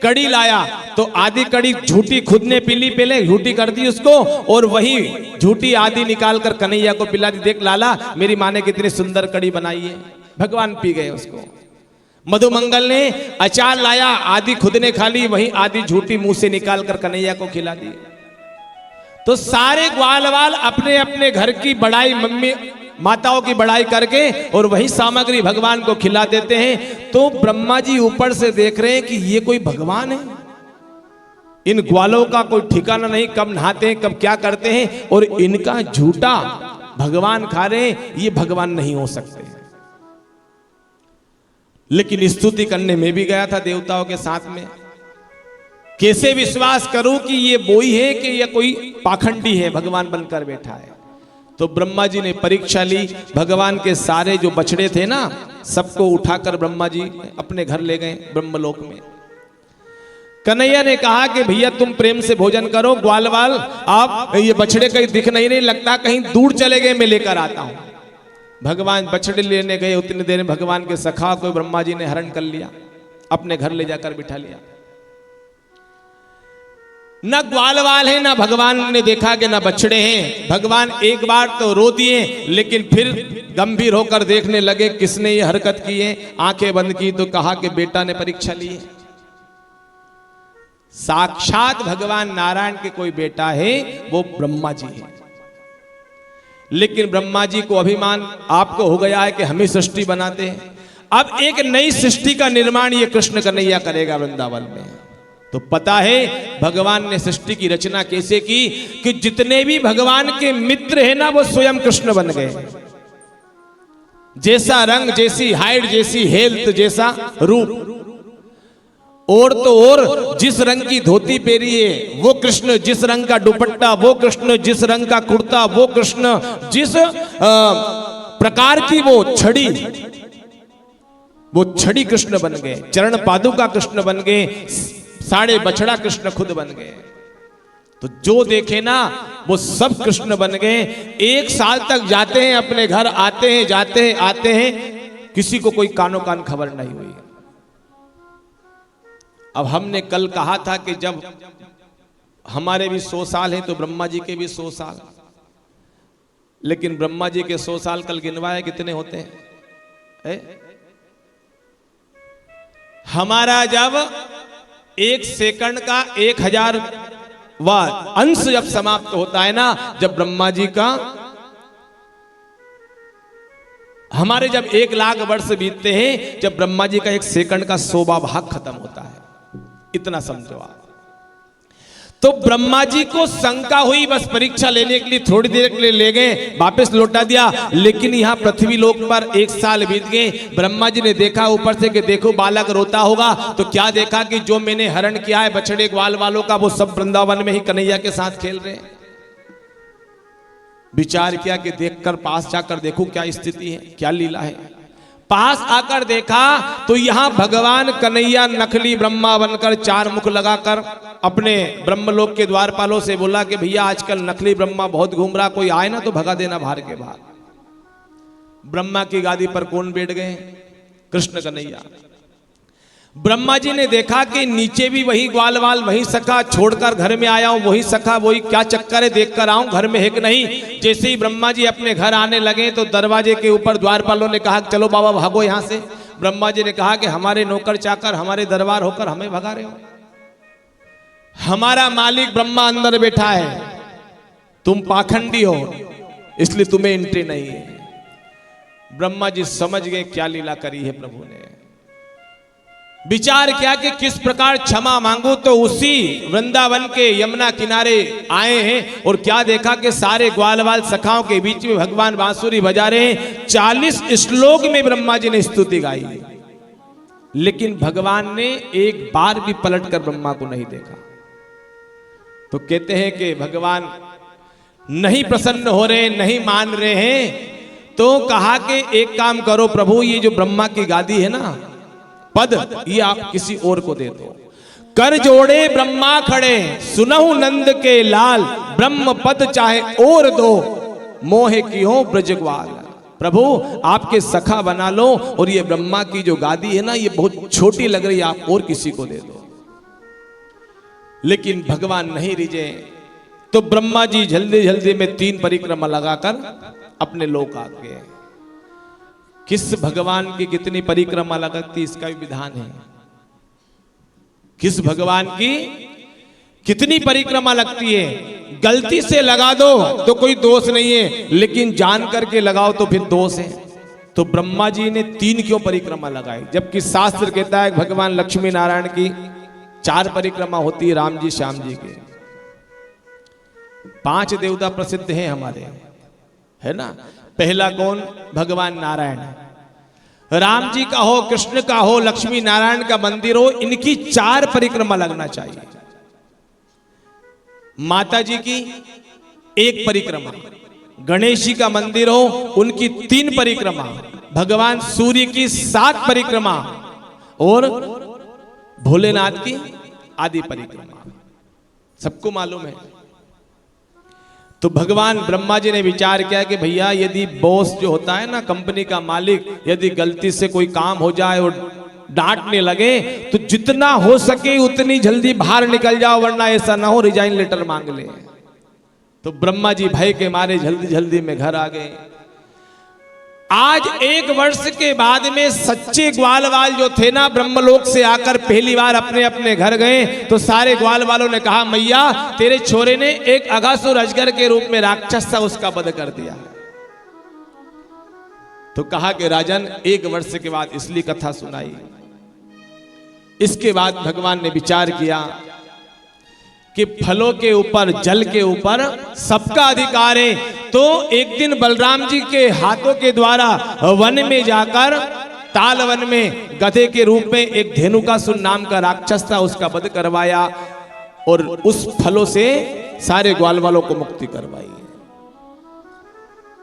कड़ी लाया, तो आधी कड़ी झूठी खुद ने पी ली, पहले झूठी कर दी उसको, और वही झूठी आधी निकाल कर कन्हैया को पिला दी। देख लाला, मेरी माँ ने कितनी सुंदर कड़ी बनाई है। भगवान पी गए उसको। मधुमंगल ने अचार लाया, आधी खुद ने खा ली, वही आधी झूठी मुंह से निकाल कर कन्हैया को खिला दी। तो सारे ग्वालवाल अपने अपने घर की बड़ाई, मम्मी माताओं की बड़ाई करके और वही सामग्री भगवान को खिला देते हैं। तो ब्रह्मा जी ऊपर से देख रहे हैं कि ये कोई भगवान है, इन ग्वालों का कोई ठिकाना नहीं, कब नहाते हैं कब क्या करते हैं, और इनका झूठा भगवान खा रहे हैं, ये भगवान नहीं हो सकते। लेकिन स्तुति करने में भी गया था देवताओं के साथ में, कैसे विश्वास करूं कि ये वही है कि ये कोई पाखंडी है भगवान बनकर बैठा है। तो ब्रह्मा जी ने परीक्षा ली, भगवान के सारे जो बछड़े थे ना सबको उठाकर ब्रह्मा जी अपने घर ले गए ब्रह्मलोक में। कन्हैया ने कहा कि भैया तुम प्रेम से भोजन करो, ग्वाल वाल आप ये बछड़े कहीं दिख नहीं लगता, कहीं दूर चले गए, मैं लेकर आता हूं। भगवान बछड़े लेने गए, उतनी देर में भगवान के सखा को ब्रह्मा जी ने हरण कर लिया, अपने घर ले जाकर बिठा लिया। न ग्वाल वाल है, ना भगवान ने देखा कि ना बछड़े हैं। भगवान एक बार तो रो दिए, लेकिन फिर गंभीर होकर देखने लगे किसने ये हरकत की है। आंखें बंद की तो कहा कि बेटा ने परीक्षा ली है। साक्षात भगवान नारायण के कोई बेटा है, वो ब्रह्मा जी है। लेकिन ब्रह्मा जी को अभिमान आपको हो गया है कि हम ही सृष्टि बनाते हैं। अब एक नई सृष्टि का निर्माण ये कृष्ण कन्हैया करेगा वृंदावन में। तो पता है भगवान ने सृष्टि की रचना कैसे की कि जितने भी भगवान के मित्र हैं ना वो स्वयं कृष्ण बन गए। जैसा रंग, जैसी हाइट, जैसी हेल्थ, जैसा रूप, और तो और जिस रंग की धोती पहनी है वो कृष्ण, जिस रंग का दुपट्टा वो कृष्ण, जिस रंग का कुर्ता वो कृष्ण, जिस प्रकार की वो छड़ी कृष्ण बन गए, चरण पादुका कृष्ण बन गए, साढ़े बछड़ा कृष्ण खुद बन गए। तो जो देखे ना वो सब कृष्ण बन गए। 1 साल तक जाते हैं अपने घर, आते हैं जाते हैं आते हैं, किसी को कोई कानो कान खबर नहीं हुई। अब हमने कल कहा था कि जब हमारे भी 100 साल हैं तो ब्रह्मा जी के भी 100 साल, लेकिन ब्रह्मा जी के 100 साल कल गिनवाए कितने होते हैं? हमारा जब 1 सेकंड का 1000वां अंश जब समाप्त होता है ना, जब ब्रह्मा जी का, हमारे जब 1 लाख वर्ष बीतते हैं, जब ब्रह्मा जी का 1 सेकंड का 100वां भाग खत्म होता है। इतना समझो आप। तो ब्रह्मा जी को शंका हुई, बस परीक्षा लेने के लिए थोड़ी देर के लिए ले गए, वापस लौटा दिया। लेकिन यहां पृथ्वी लोक पर 1 साल बीत गए। ब्रह्मा जी ने देखा ऊपर से कि देखो बालक रोता होगा, तो क्या देखा कि जो मैंने हरण किया है बछड़े ग्वाल वालों का, वो सब वृंदावन में ही कन्हैया के साथ खेल रहे हैं। विचार किया कि देखकर पास जाकर देखो क्या स्थिति है, क्या लीला है। पास आकर देखा तो यहां भगवान कन्हैया नकली ब्रह्मा बनकर 4 मुख लगाकर अपने ब्रह्मलोक के द्वारपालों से बोला कि भैया आजकल नकली ब्रह्मा बहुत घूम रहा, कोई आए ना तो भगा देना बाहर के बाहर। ब्रह्मा की गादी पर कौन बैठ गए? कृष्ण कन्हैया। ब्रह्मा जी ने देखा कि नीचे भी वही ग्वाल वाल, वही सखा, छोड़कर घर में आया हूं वही सखा, वही क्या चक्कर है, देख कर आऊं घर में है कि नहीं। जैसे ही ब्रह्मा जी अपने घर आने लगे तो दरवाजे के ऊपर द्वारपालों ने कहा चलो बाबा भागो यहां से। ब्रह्मा जी ने कहा कि हमारे नौकर चाकर हमारे दरबार होकर हमें भगा रहे हो, हमारा मालिक ब्रह्मा अंदर बैठा है, तुम पाखंडी हो, इसलिए तुम्हें एंट्री नहीं है। ब्रह्मा जी समझ गए क्या लीला करी है प्रभु ने। विचार किया कि किस प्रकार क्षमा मांगू, तो उसी वृंदावन के यमुना किनारे आए हैं और क्या देखा कि सारे ग्वालवाल सखाओं के बीच में भगवान बांसुरी बजा रहे हैं। 40 श्लोक में ब्रह्मा जी ने स्तुति गाई, लेकिन भगवान ने एक बार भी पलटकर ब्रह्मा को नहीं देखा। तो कहते हैं कि भगवान नहीं प्रसन्न हो रहे, नहीं मान रहे हैं। तो कहा कि एक काम करो प्रभु, ये जो ब्रह्मा की गादी है ना पद, ये आप किसी और को दे दो। कर जोड़े ब्रह्मा खड़े, सुनहु नंद के लाल, ब्रह्म पद चाहे और दो, मोहे की हो ब्रजग्वाल। प्रभु आपके सखा बना लो, और ये ब्रह्मा की जो गादी है ना ये बहुत छोटी लग रही है, आप और किसी को दे दो। लेकिन भगवान नहीं रिझे। तो ब्रह्मा जी जल्दी जल्दी में 3 परिक्रमा लगाकर अपने लोक आ गए। किस भगवान की कितनी परिक्रमा लगती इसका भी विधान है। किस भगवान की कितनी परिक्रमा लगती है। गलती से लगा दो तो कोई दोष नहीं है, लेकिन जान करके लगाओ तो फिर दोष है। तो ब्रह्मा जी ने 3 क्यों परिक्रमा लगाई, जबकि शास्त्र कहता है भगवान लक्ष्मी नारायण की 4 परिक्रमा होती है राम जी श्याम जी के। 5 देवता प्रसिद्ध हैं हमारे, है ना। पहला कौन? भगवान नारायण। राम जी का हो, कृष्ण का हो, लक्ष्मी नारायण का मंदिर हो, इनकी 4 परिक्रमा लगना चाहिए। माता जी की 1 परिक्रमा, गणेश जी का मंदिर हो उनकी 3 परिक्रमा, भगवान सूर्य की 7 परिक्रमा और भोलेनाथ की आदि परिक्रमा। सबको मालूम है। तो भगवान ब्रह्मा जी ने विचार किया कि भैया यदि बॉस जो होता है ना, कंपनी का मालिक, यदि गलती से कोई काम हो जाए और डांटने लगे तो जितना हो सके उतनी जल्दी बाहर निकल जाओ, वरना ऐसा ना हो रिजाइन लेटर मांग ले। तो ब्रह्मा जी भय के मारे जल्दी जल्दी में घर आ गए। आज 1 वर्ष के बाद में सच्चे ग्वाल वाल जो थे ना, ब्रह्मलोक से आकर पहली बार अपने अपने घर गए तो सारे ग्वाल वालों ने कहा मैया तेरे छोरे ने एक अघासुर अजगर के रूप में राक्षस था, उसका वध कर दिया। तो कहा कि राजन 1 वर्ष के बाद इसलिए कथा सुनाई। इसके बाद भगवान ने विचार किया कि फलों के ऊपर, जल के ऊपर सबका अधिकार है। तो एक दिन बलराम जी के हाथों के द्वारा वन में जाकर, ताल वन में गधे के रूप में एक धेनुकासुर नाम का राक्षस था, उसका वध करवाया और उस फलों से सारे ग्वाल वालों को मुक्ति करवाई।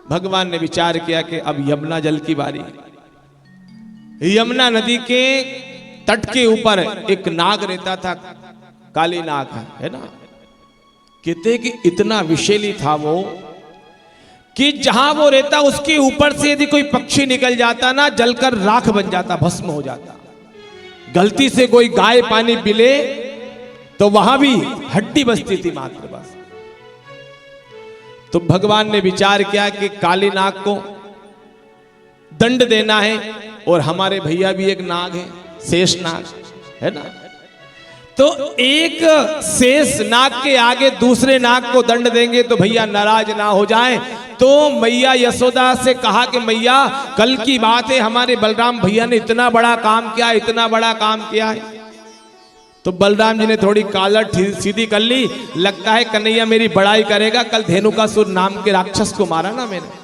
भगवान ने विचार किया कि अब यमुना जल की बारी। यमुना नदी के तट के ऊपर एक नाग रहता था, काली नाग, है ना। कहते कि इतना विषैली था वो कि जहां वो रहता उसके ऊपर से यदि कोई पक्षी निकल जाता ना, जलकर राख बन जाता, भस्म हो जाता। गलती से कोई गाय पानी पी ले तो वहां भी हड्डी बचती थी मात्र, बस। तो भगवान ने विचार किया कि काली नाग को दंड देना है, और हमारे भैया भी एक नाग है, शेष नाग, है ना। तो एक शेष नाग के आगे दूसरे नाग को दंड देंगे तो भैया नाराज ना हो जाए। तो मैया यशोदा से कहा कि मैया कल की बात है, हमारे बलराम भैया ने इतना बड़ा काम किया, इतना बड़ा काम किया है। तो बलराम जी ने थोड़ी कालर सीधी कर ली, लगता है कन्हैया मेरी बड़ाई करेगा, कल धेनुकासुर नाम के राक्षस को मारा ना मैंने।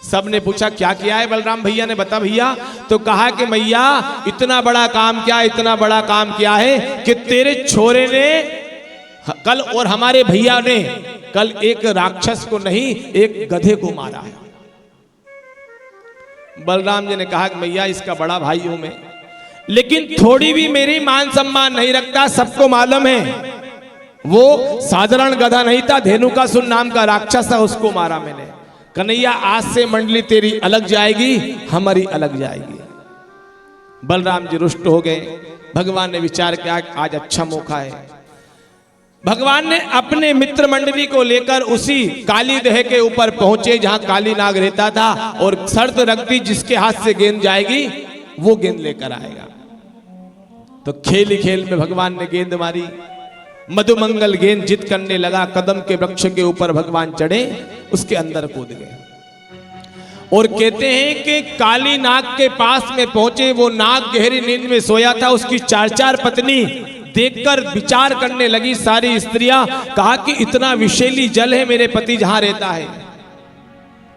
सबने पूछा क्या किया है बलराम भैया ने, बता भैया। तो कहा कि मैया इतना बड़ा काम किया, इतना बड़ा काम किया है कि तेरे छोरे ने कल और हमारे भैया ने कल एक राक्षस को नहीं, एक गधे को मारा है। बलराम जी ने कहा कि मैया इसका बड़ा भाई हूं मैं, लेकिन थोड़ी भी मेरी मान सम्मान नहीं रखता। सबको मालूम है वो साधारण गधा नहीं था, धेनुकासुर नाम का राक्षस था, उसको मारा मैंने। कन्हैया आज से मंडली तेरी अलग जाएगी, हमारी अलग जाएगी। बलराम जी रुष्ट हो गए। भगवान ने विचार किया आज अच्छा मौका है। भगवान ने अपने मित्र मंडली को लेकर उसी काली दह के ऊपर पहुंचे जहां काली नाग रहता था, और शर्त रख दी जिसके हाथ से गेंद जाएगी वो गेंद लेकर आएगा। तो खेल ही खेल में भगवान ने गेंद मारी, मधुमंगल गेंद जिद करने लगा। कदम के वृक्ष के ऊपर भगवान चढ़े, उसके अंदर कूद गए। और कहते हैं कि काली नाग के पास में पहुंचे, वो नाग गहरी नींद में सोया था। उसकी 4 पत्नी देखकर विचार करने लगी सारी स्त्रियां, कहा कि इतना विषैली जल है मेरे पति जहां रहता है,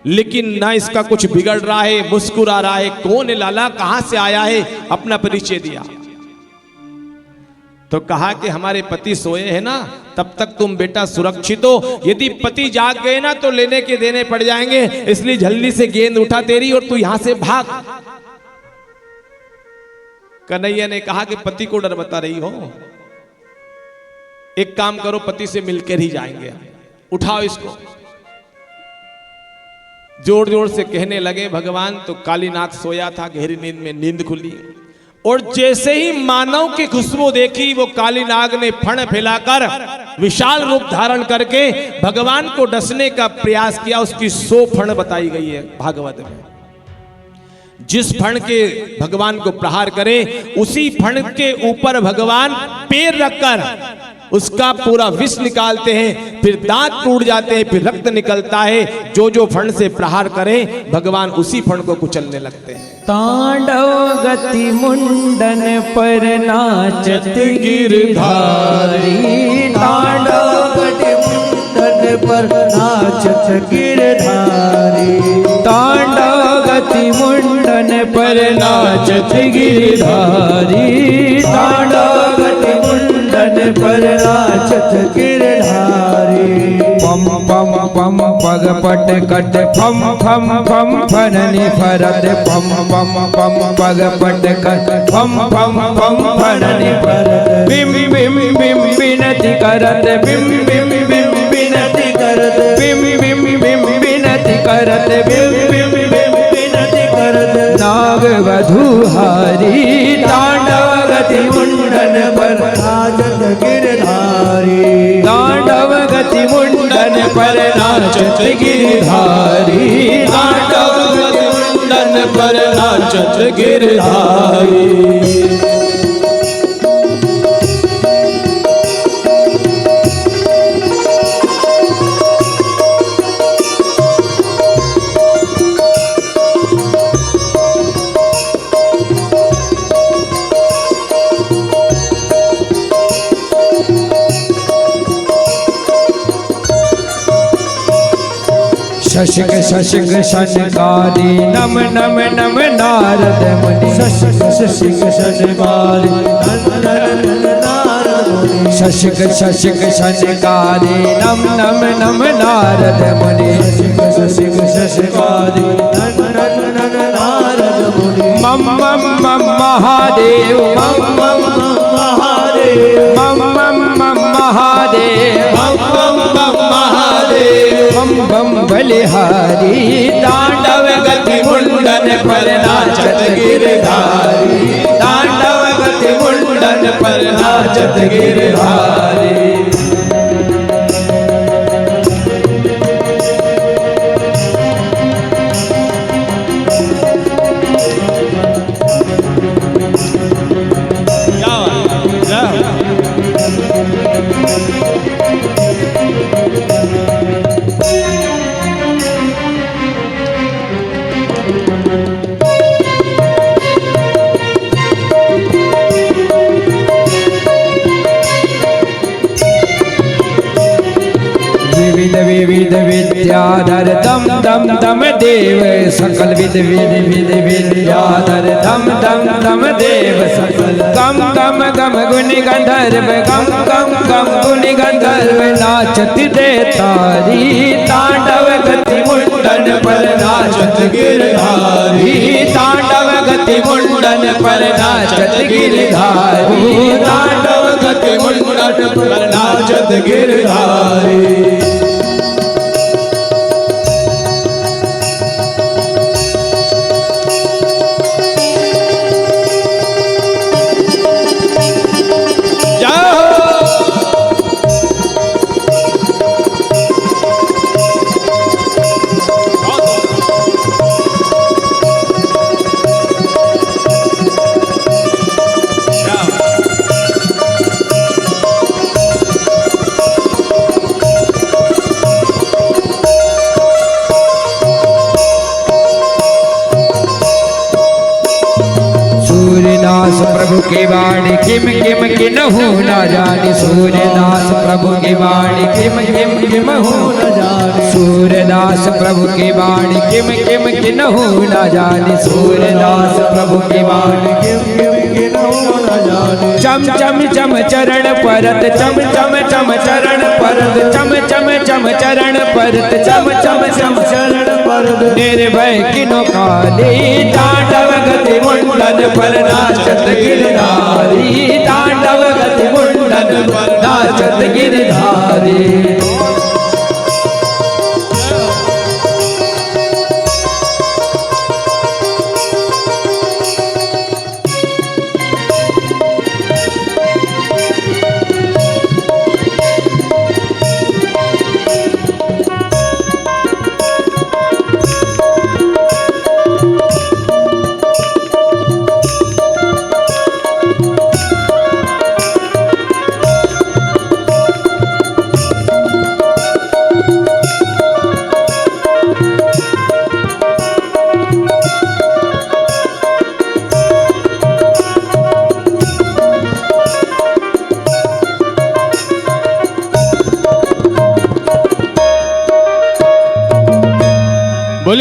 लेकिन ना इसका कुछ बिगड़ रहा है, मुस्कुरा रहा है। कौन है लाला, कहां से आया है, अपना परिचय दिया। तो कहा कि हमारे पति सोए हैं ना, तब तक तुम बेटा सुरक्षित हो, यदि पति जाग गए ना तो लेने के देने पड़ जाएंगे, इसलिए जल्दी से गेंद उठा तेरी और तू यहां से भाग। कन्हैया ने कहा कि पति को डर बता रही हो, एक काम करो पति से मिलकर ही जाएंगे, उठाओ इसको। जोर जोर से कहने लगे भगवान। तो कालीनाथ सोया था गहरी नींद में, नींद खुली और जैसे ही मानव की खुशबू देखी, वो काली नाग ने फण फैलाकर विशाल रूप धारण करके भगवान को डसने का प्रयास किया। उसकी 100 फण बताई गई है भागवत में। जिस फण के भगवान को प्रहार करे, उसी फण के ऊपर भगवान पैर रखकर उसका पूरा विष निकालते हैं, फिर दांत टूट जाते हैं, फिर रक्त निकलता है। जो जो फण से प्रहार करे भगवान उसी फण को कुचलने लगते हैं। तांडव गति मुंडन पर नाचत गिरधारी, तांडव गति मुंडन पर नाचत गिरधारी, तांडव गति मुंडन पर नाचत गिरधारी, तांडव गति मुंडन पर नाचत गिरधारी। पम पम पम पग पट कट फम फम फम फननि फरत, पम पम पम पग पट कट फम फम फम फननि फरत, बिम बिम बिम बिनति करत, बिम बिम बिम बिनति करत, बिम बिम बिम बिनति करत, बिम बिम बिम बिनति करत। नाग वधूहारी तांडव गति मुंडन पर नाचत गिरधारी, तांडव गति मुंडन पर नाचत गिरधारी, तांडव गति मुंडन पर नाचत गिरधारी। शशिक शशिक शनकारि नम नम नम नारद मुनि, शशिक शशिक शनकारि नम नम नारद मुनि, शशिक शशिक शनकारि नम नम नम नारद मुनि, शशिक शशिक शनकारि नम नम नम नारद मुनि। मम मम मम महादेव, मम मम महादेव, मम मम मम महादेव, मम मम मम महादेव, बम बम बलिहारी तांडव गति मुंडन पर नाचत गिरधारी, तांडव गति मुंडन पर नाचत गिरधारी। विविध विद्याधर दम दम दम देव, सकल विध विध विध विद्याधर दम दम दम देव सकल, गम गम गम गुनि गंधर्व, गम गम गम गुनि गंधर्व नाचत दे तारी, तांडव गति मुंडन पर नाचत गिरधारी, तांडव गति मुंडन पर नाचत गिरधारी, तांडव गति मुंडन पर नाचत गिरधारी। प्रभु की वाणी किम किम किन्हु न जानी, सूर्यदास प्रभु की वाणी किम किम किन्हु न जानी, सूर्यदास प्रभु की वाणी किम किम किन्हु न जानी, सूर्यदास प्रभु की वाणी किम किम किन्हु न जानी। चम चम चम चरण परत, चम चम चम चरण परत, चम चम चम चरण परत, चम चम चम चरण परत, निर्भय किनो काली तांडव गति मुंडन पर नाचत गिरधारी, तांडव गति मुंडन पर नाचत गिरधारी।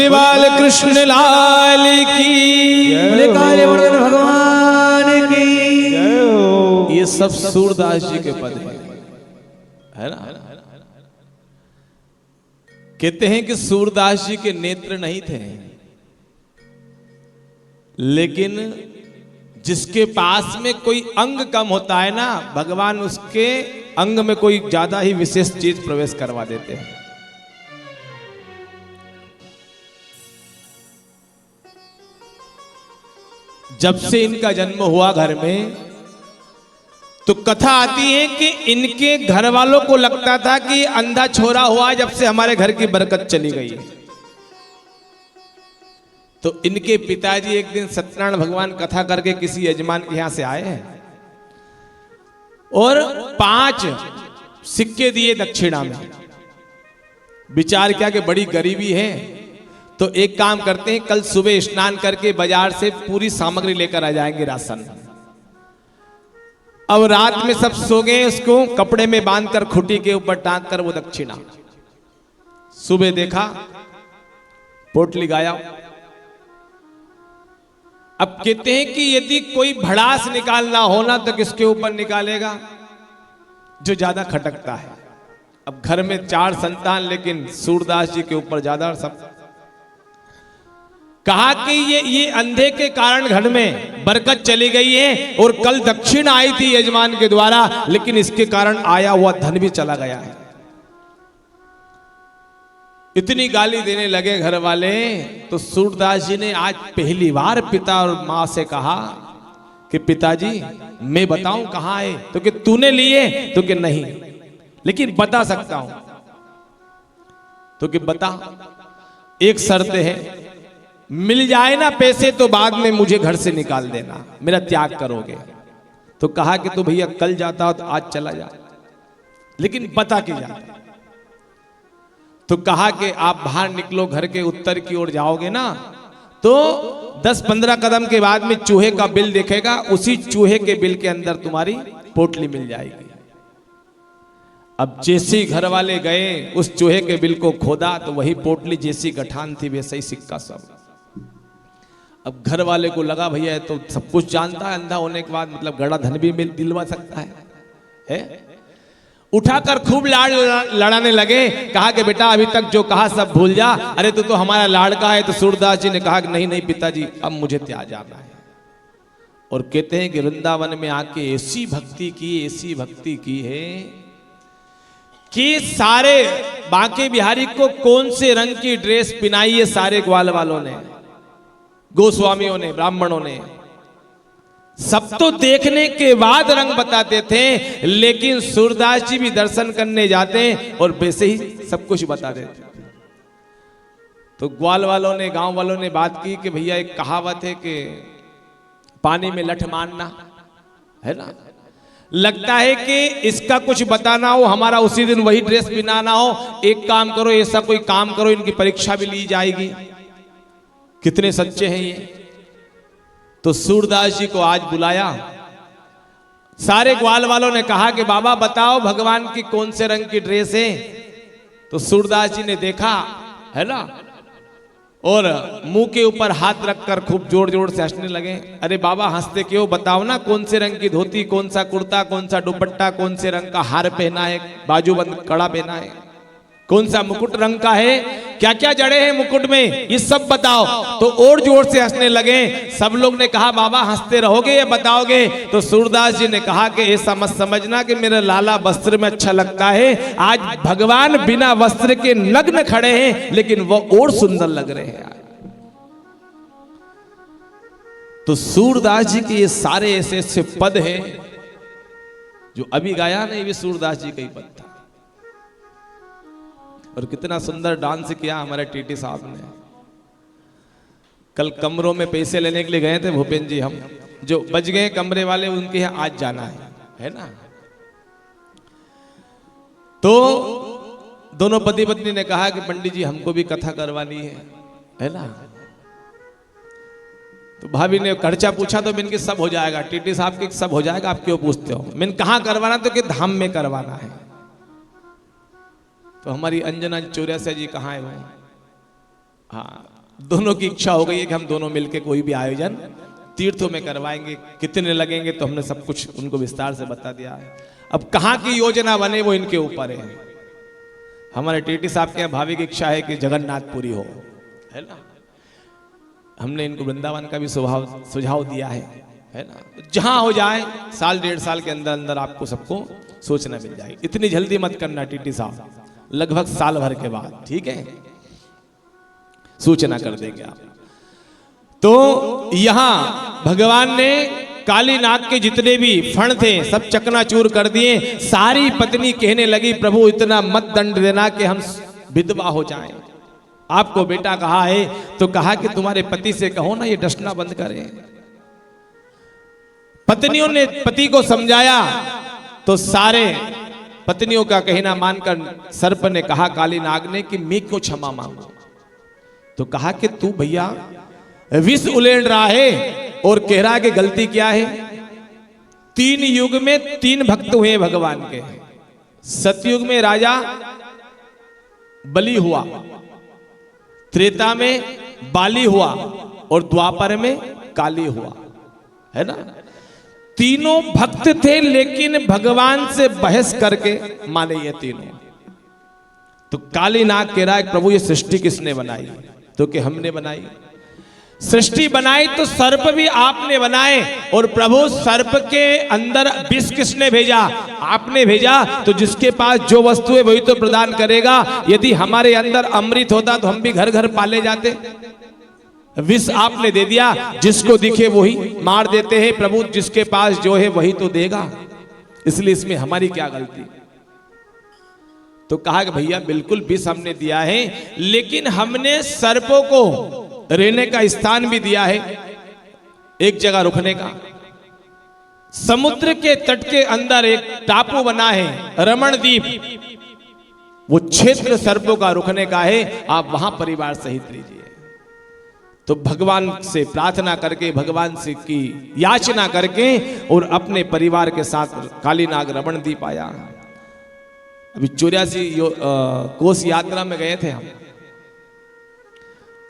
बोले बाल कृष्ण लाल की, बोले काले वर्धन भगवान की। ये सब सूरदास जी के पद है ना। कहते हैं कि सूरदास जी के नेत्र नहीं थे, लेकिन जिसके पास में कोई अंग कम होता है ना, भगवान उसके अंग में कोई ज्यादा ही विशेष चीज प्रवेश करवा देते हैं। जब से इनका जन्म हुआ घर में, तो कथा आती है कि इनके घर वालों को लगता था कि अंधा छोरा हुआ जब से हमारे घर की बरकत चली गई। तो इनके पिताजी एक दिन सत्यनारायण भगवान कथा करके किसी यजमान के यहां से आए हैं और 5 सिक्के दिए दक्षिणा में। विचार किया कि बड़ी गरीबी है, तो एक काम करते हैं, कल सुबह स्नान करके बाजार से पूरी सामग्री लेकर आ जाएंगे, राशन। अब रात में सब सो गए, उसको कपड़े में बांधकर खुटी के ऊपर टांग कर वो दक्षिणा। सुबह देखा पोटली गायब। अब कहते हैं कि यदि कोई भड़ास निकालना हो ना, तो किसके ऊपर निकालेगा? जो ज्यादा खटकता है। अब घर में 4 संतान, लेकिन सूरदास जी के ऊपर ज्यादा सब। कहा कि ये अंधे के कारण घर में बरकत चली गई है, और कल दक्षिण आई थी यजमान के द्वारा, लेकिन इसके कारण आया हुआ धन भी चला गया है। इतनी गाली देने लगे घर वाले, तो सूरदास जी ने आज पहली बार पिता और मां से कहा कि पिताजी मैं बताऊं कहां है? तो कि तूने लिए? तो कि नहीं, लेकिन बता सकता हूं। तो कि बता। एक शर्त है, मिल जाए ना पैसे तो बाद में मुझे घर से निकाल देना, मेरा त्याग करोगे। तो कहा कि तो भैया कल जाता हो तो आज चला जा, लेकिन बता के जा। तो कहा कि आप बाहर निकलो, घर के उत्तर की ओर जाओगे ना, तो 10-15 कदम के बाद में चूहे का बिल दिखेगा, उसी चूहे के बिल के अंदर तुम्हारी पोटली मिल जाएगी। अब जैसे घर वाले गए, उस चूहे के बिल को खोदा, तो वही पोटली जैसी गठान थी वैसे ही सिक्का सब। अब घर वाले को लगा भैया तो सब कुछ जानता है, अंधा होने के बाद मतलब गड़ा धन भी मिल दिलवा सकता है? उठाकर खूब लाड़ लड़ाने लगे। कहा कि बेटा अभी तक जो कहा सब भूल जा, अरे तू तो हमारा लाड़का है। तो सूरदास जी ने कहा कि नहीं नहीं पिताजी, अब मुझे त्याग जाना है। और कहते हैं कि वृंदावन में आके ऐसी भक्ति की है कि सारे बांके बिहारी को कौन से रंग की ड्रेस पहनाई है, सारे ग्वाल वालों ने, गोस्वामियों ने, ब्राह्मणों ने, सब तो देखने के बाद रंग बताते थे, लेकिन सूरदास जी भी दर्शन करने जाते और वैसे ही सब कुछ बता देते। तो ग्वाल वालों ने, गांव वालों ने बात की कि भैया एक कहावत है कि पानी में लठ मारना है ना, लगता है कि इसका कुछ बताना हो, हमारा उसी दिन वही ड्रेस पहनाना हो। एक काम करो, ऐसा कोई काम करो, इनकी परीक्षा भी ली जाएगी। कितने सच्चे हैं ये। तो सूरदास जी को आज बुलाया। सारे ग्वाल वालों ने कहा कि बाबा बताओ भगवान की कौन से रंग की ड्रेस है। तो सूरदास जी ने देखा है ना, और मुंह के ऊपर हाथ रखकर खूब जोर जोर से हंसने लगे। अरे बाबा हंसते क्यों, बताओ ना कौन से रंग की धोती, कौन सा कुर्ता, कौन सा दुपट्टा, कौन से रंग का हार पहना है, बाजूबंद कड़ा पहना है, कौन सा मुकुट रंग का है, क्या क्या जड़े हैं मुकुट में, ये सब बताओ। तो और जोर से हंसने लगे। सब लोग ने कहा बाबा हंसते रहोगे या बताओगे? तो सूरदास जी ने कहा कि ऐसा मत समझना कि मेरा लाला वस्त्र में अच्छा लगता है, आज भगवान बिना वस्त्र के नग्न खड़े हैं, लेकिन वो और सुंदर लग रहे हैं। तो सूरदास जी के ये सारे ऐसे ऐसे पद हैं जो अभी गाया नहीं, भी सूरदास जी का ही पद था। और कितना सुंदर डांस किया हमारे टीटी साहब ने। कल कमरों में पैसे लेने के लिए गए थे भूपेन जी, हम जो बच गए कमरे वाले उनके यहाँ आज जाना है ना। तो दोनों पति पत्नी ने कहा कि पंडित जी हमको भी कथा करवानी है ना। तो भाभी ने खर्चा पूछा तो मैंने सब हो जाएगा, टीटी साहब के सब हो जाएगा, आप क्यों पूछते हो? मैंने कहाँ करवाना? तो कि धाम में करवाना है। तो हमारी अंजना चौरसिया जी कहाँ है वो? हाँ दोनों की इच्छा हो गई है कि हम दोनों मिलके कोई भी आयोजन तीर्थों में करवाएंगे। कितने लगेंगे तो हमने सब कुछ उनको विस्तार से बता दिया है। अब कहाँ की योजना बने वो इनके ऊपर है। हमारे टीटी साहब के भावी की इच्छा है कि जगन्नाथपुरी हो, है ना। हमने इनको वृंदावन का भी सुझाव दिया है ना। जहां हो जाए साल 1.5 साल के अंदर अंदर आपको सबको सोचना मिल जाएगी। इतनी जल्दी मत करना टीटी साहब, लगभग साल भर के बाद, ठीक है, सूचना कर देंगे आप। तो यहां भगवान ने काली नाग के जितने भी फण थे सब चकनाचूर कर दिए। सारी पत्नी कहने लगी प्रभु इतना मत दंड देना कि हम विधवा हो जाएं। आपको बेटा कहा है तो कहा कि तुम्हारे पति से कहो ना ये डसना बंद करें। पत्नियों ने पति को समझाया तो सारे पत्नियों का कहना मानकर सर्प ने कहा काली नाग ने कि मैं क्यों क्षमा मांगू। तो कहा कि तू भैया विष उलेड़ रहा है और कह रहा है कि गलती क्या है। 3 युग में 3 भक्त हुए भगवान के। सतयुग में राजा बलि हुआ, त्रेता में बाली हुआ और द्वापर में काली हुआ, है ना। तीनों भक्त थे लेकिन भगवान से बहस करके माने ये तीनों। तो काली नाग कह रहा है प्रभु ये सृष्टि किसने बनाई। तो कि हमने बनाई। सृष्टि बनाई तो सर्प भी आपने बनाए और प्रभु सर्प के अंदर विष किसने भेजा, आपने भेजा। तो जिसके पास जो वस्तु है वही तो प्रदान करेगा। यदि हमारे अंदर अमृत होता तो हम भी घर घर पाले जाते। विष आपने दे दिया, जिसको दिखे वही मार देते हैं। प्रभु जिसके पास जो है वही तो देगा, इसलिए इसमें हमारी क्या गलती। तो कहा कि भैया बिल्कुल विष हमने दिया है लेकिन हमने सर्पों को रहने का स्थान भी दिया है, एक जगह रुकने का। समुद्र के तट के अंदर एक टापू बना है रमणद्वीप, वो क्षेत्र सर्पों का रुकने का है। आप वहां परिवार सहित लीजिए। तो भगवान से प्रार्थना करके, भगवान से की याचना करके और अपने परिवार के साथ कालीनाग रमणद्वीप आया। अभी 84 कोस यात्रा में गए थे हम।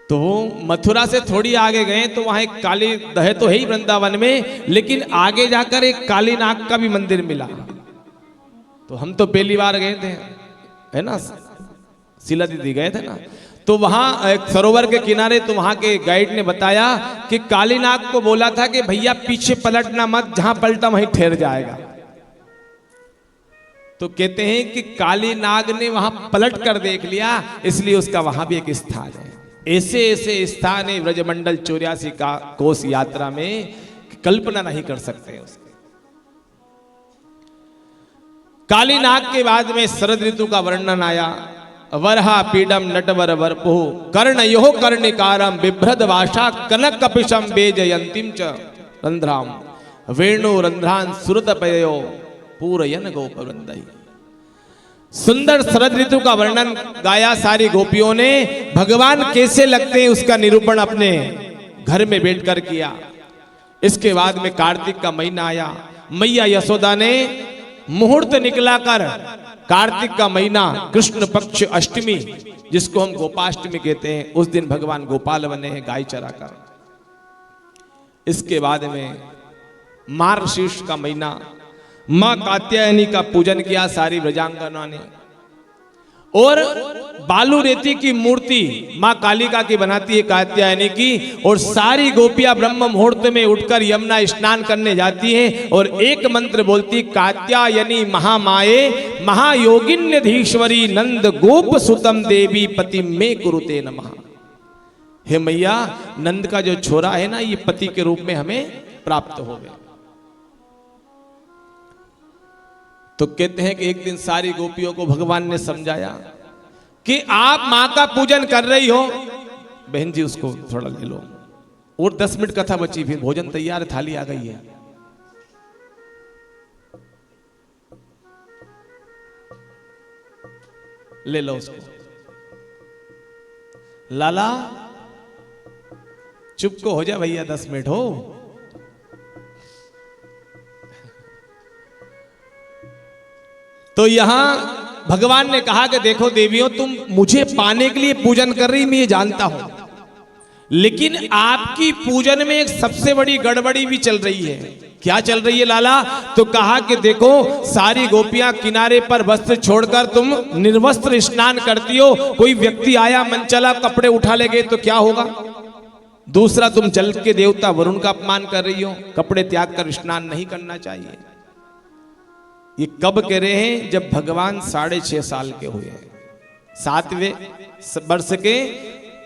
तो मथुरा से थोड़ी आगे गए तो वहां एक काली दह तो है ही वृंदावन में, लेकिन आगे जाकर एक कालीनाग का भी मंदिर मिला। तो हम तो पहली बार गए थे, है ना, शीला दीदी गए थे ना। तो वहां एक सरोवर के किनारे, तो वहां के गाइड ने बताया कि कालीनाग को बोला था कि भैया पीछे पलटना मत, जहां पलटा वहीं ठहर जाएगा। तो कहते हैं कि कालीनाग ने वहां पलट कर देख लिया, इसलिए उसका वहां भी एक स्थान है। ऐसे ऐसे स्थान है ब्रजमंडल 84 का कोस यात्रा में, कल्पना नहीं कर सकते उसकी। कालीनाग के बाद में शरद ऋतु का वर्णन आया। वरहा पीडम नटवर वरपो कर्णयो कर्णिकारम बिभ्रद वाशा कनक कपिशम बेजयंतिम च रंध्राम वेणु रंध्रान सुरत पयो पूरयन गोपवृंदई। सुंदर शरद ऋतु का वर्णन गाया सारी गोपियों ने। भगवान कैसे लगते हैं उसका निरूपण अपने घर में बैठकर किया। इसके बाद में कार्तिक का महीना आया। मैया यशोदा ने मुहूर्त निकला कर कार्तिक का महीना कृष्ण पक्ष अष्टमी, जिसको हम गोपाष्टमी कहते हैं, उस दिन भगवान गोपाल बने हैं गाय चराकर। इसके बाद में मार्गशीर्ष का महीना, मां कात्यायनी का पूजन किया सारी ब्रजांगना ने। और बालू रेती की मूर्ति मां कालिका की बनाती है कात्यायनी की। और सारी गोपियां ब्रह्म मुहूर्त में उठकर यमुना स्नान करने जाती हैं और एक मंत्र बोलती, कात्यायनी महामाये महायोगिन्यधीश्वरी नंद गोप सुतम देवी पति में कुरुते नमः। हे मैया, नंद का जो छोरा है ना, ये पति के रूप में हमें प्राप्त हो गया। तो कहते हैं कि एक दिन सारी गोपियों को भगवान ने समझाया कि आप मां का पूजन कर रही हो, बहन जी उसको थोड़ा ले लो। और 10 मिनट कथा बची, फिर भोजन तैयार, थाली आ गई है। ले लो उसको। लाला चुप को हो जा भैया, 10 मिनट हो। तो यहां भगवान ने कहा कि देखो देवियों, तुम मुझे पाने के लिए पूजन कर रही, मैं ये जानता हूं, लेकिन आपकी पूजन में एक सबसे बड़ी गड़बड़ी भी चल रही है। क्या चल रही है लाला? तो कहा कि देखो सारी गोपियां किनारे पर वस्त्र छोड़कर तुम निर्वस्त्र स्नान करती हो, कोई व्यक्ति आया मन चला कपड़े उठा ले गए तो क्या होगा? दूसरा, तुम जल के देवता वरुण का अपमान कर रही हो, कपड़े त्याग कर स्नान नहीं करना चाहिए। ये कब कह रहे हैं? जब भगवान 6.5 साल के हुए, 7वें वर्ष के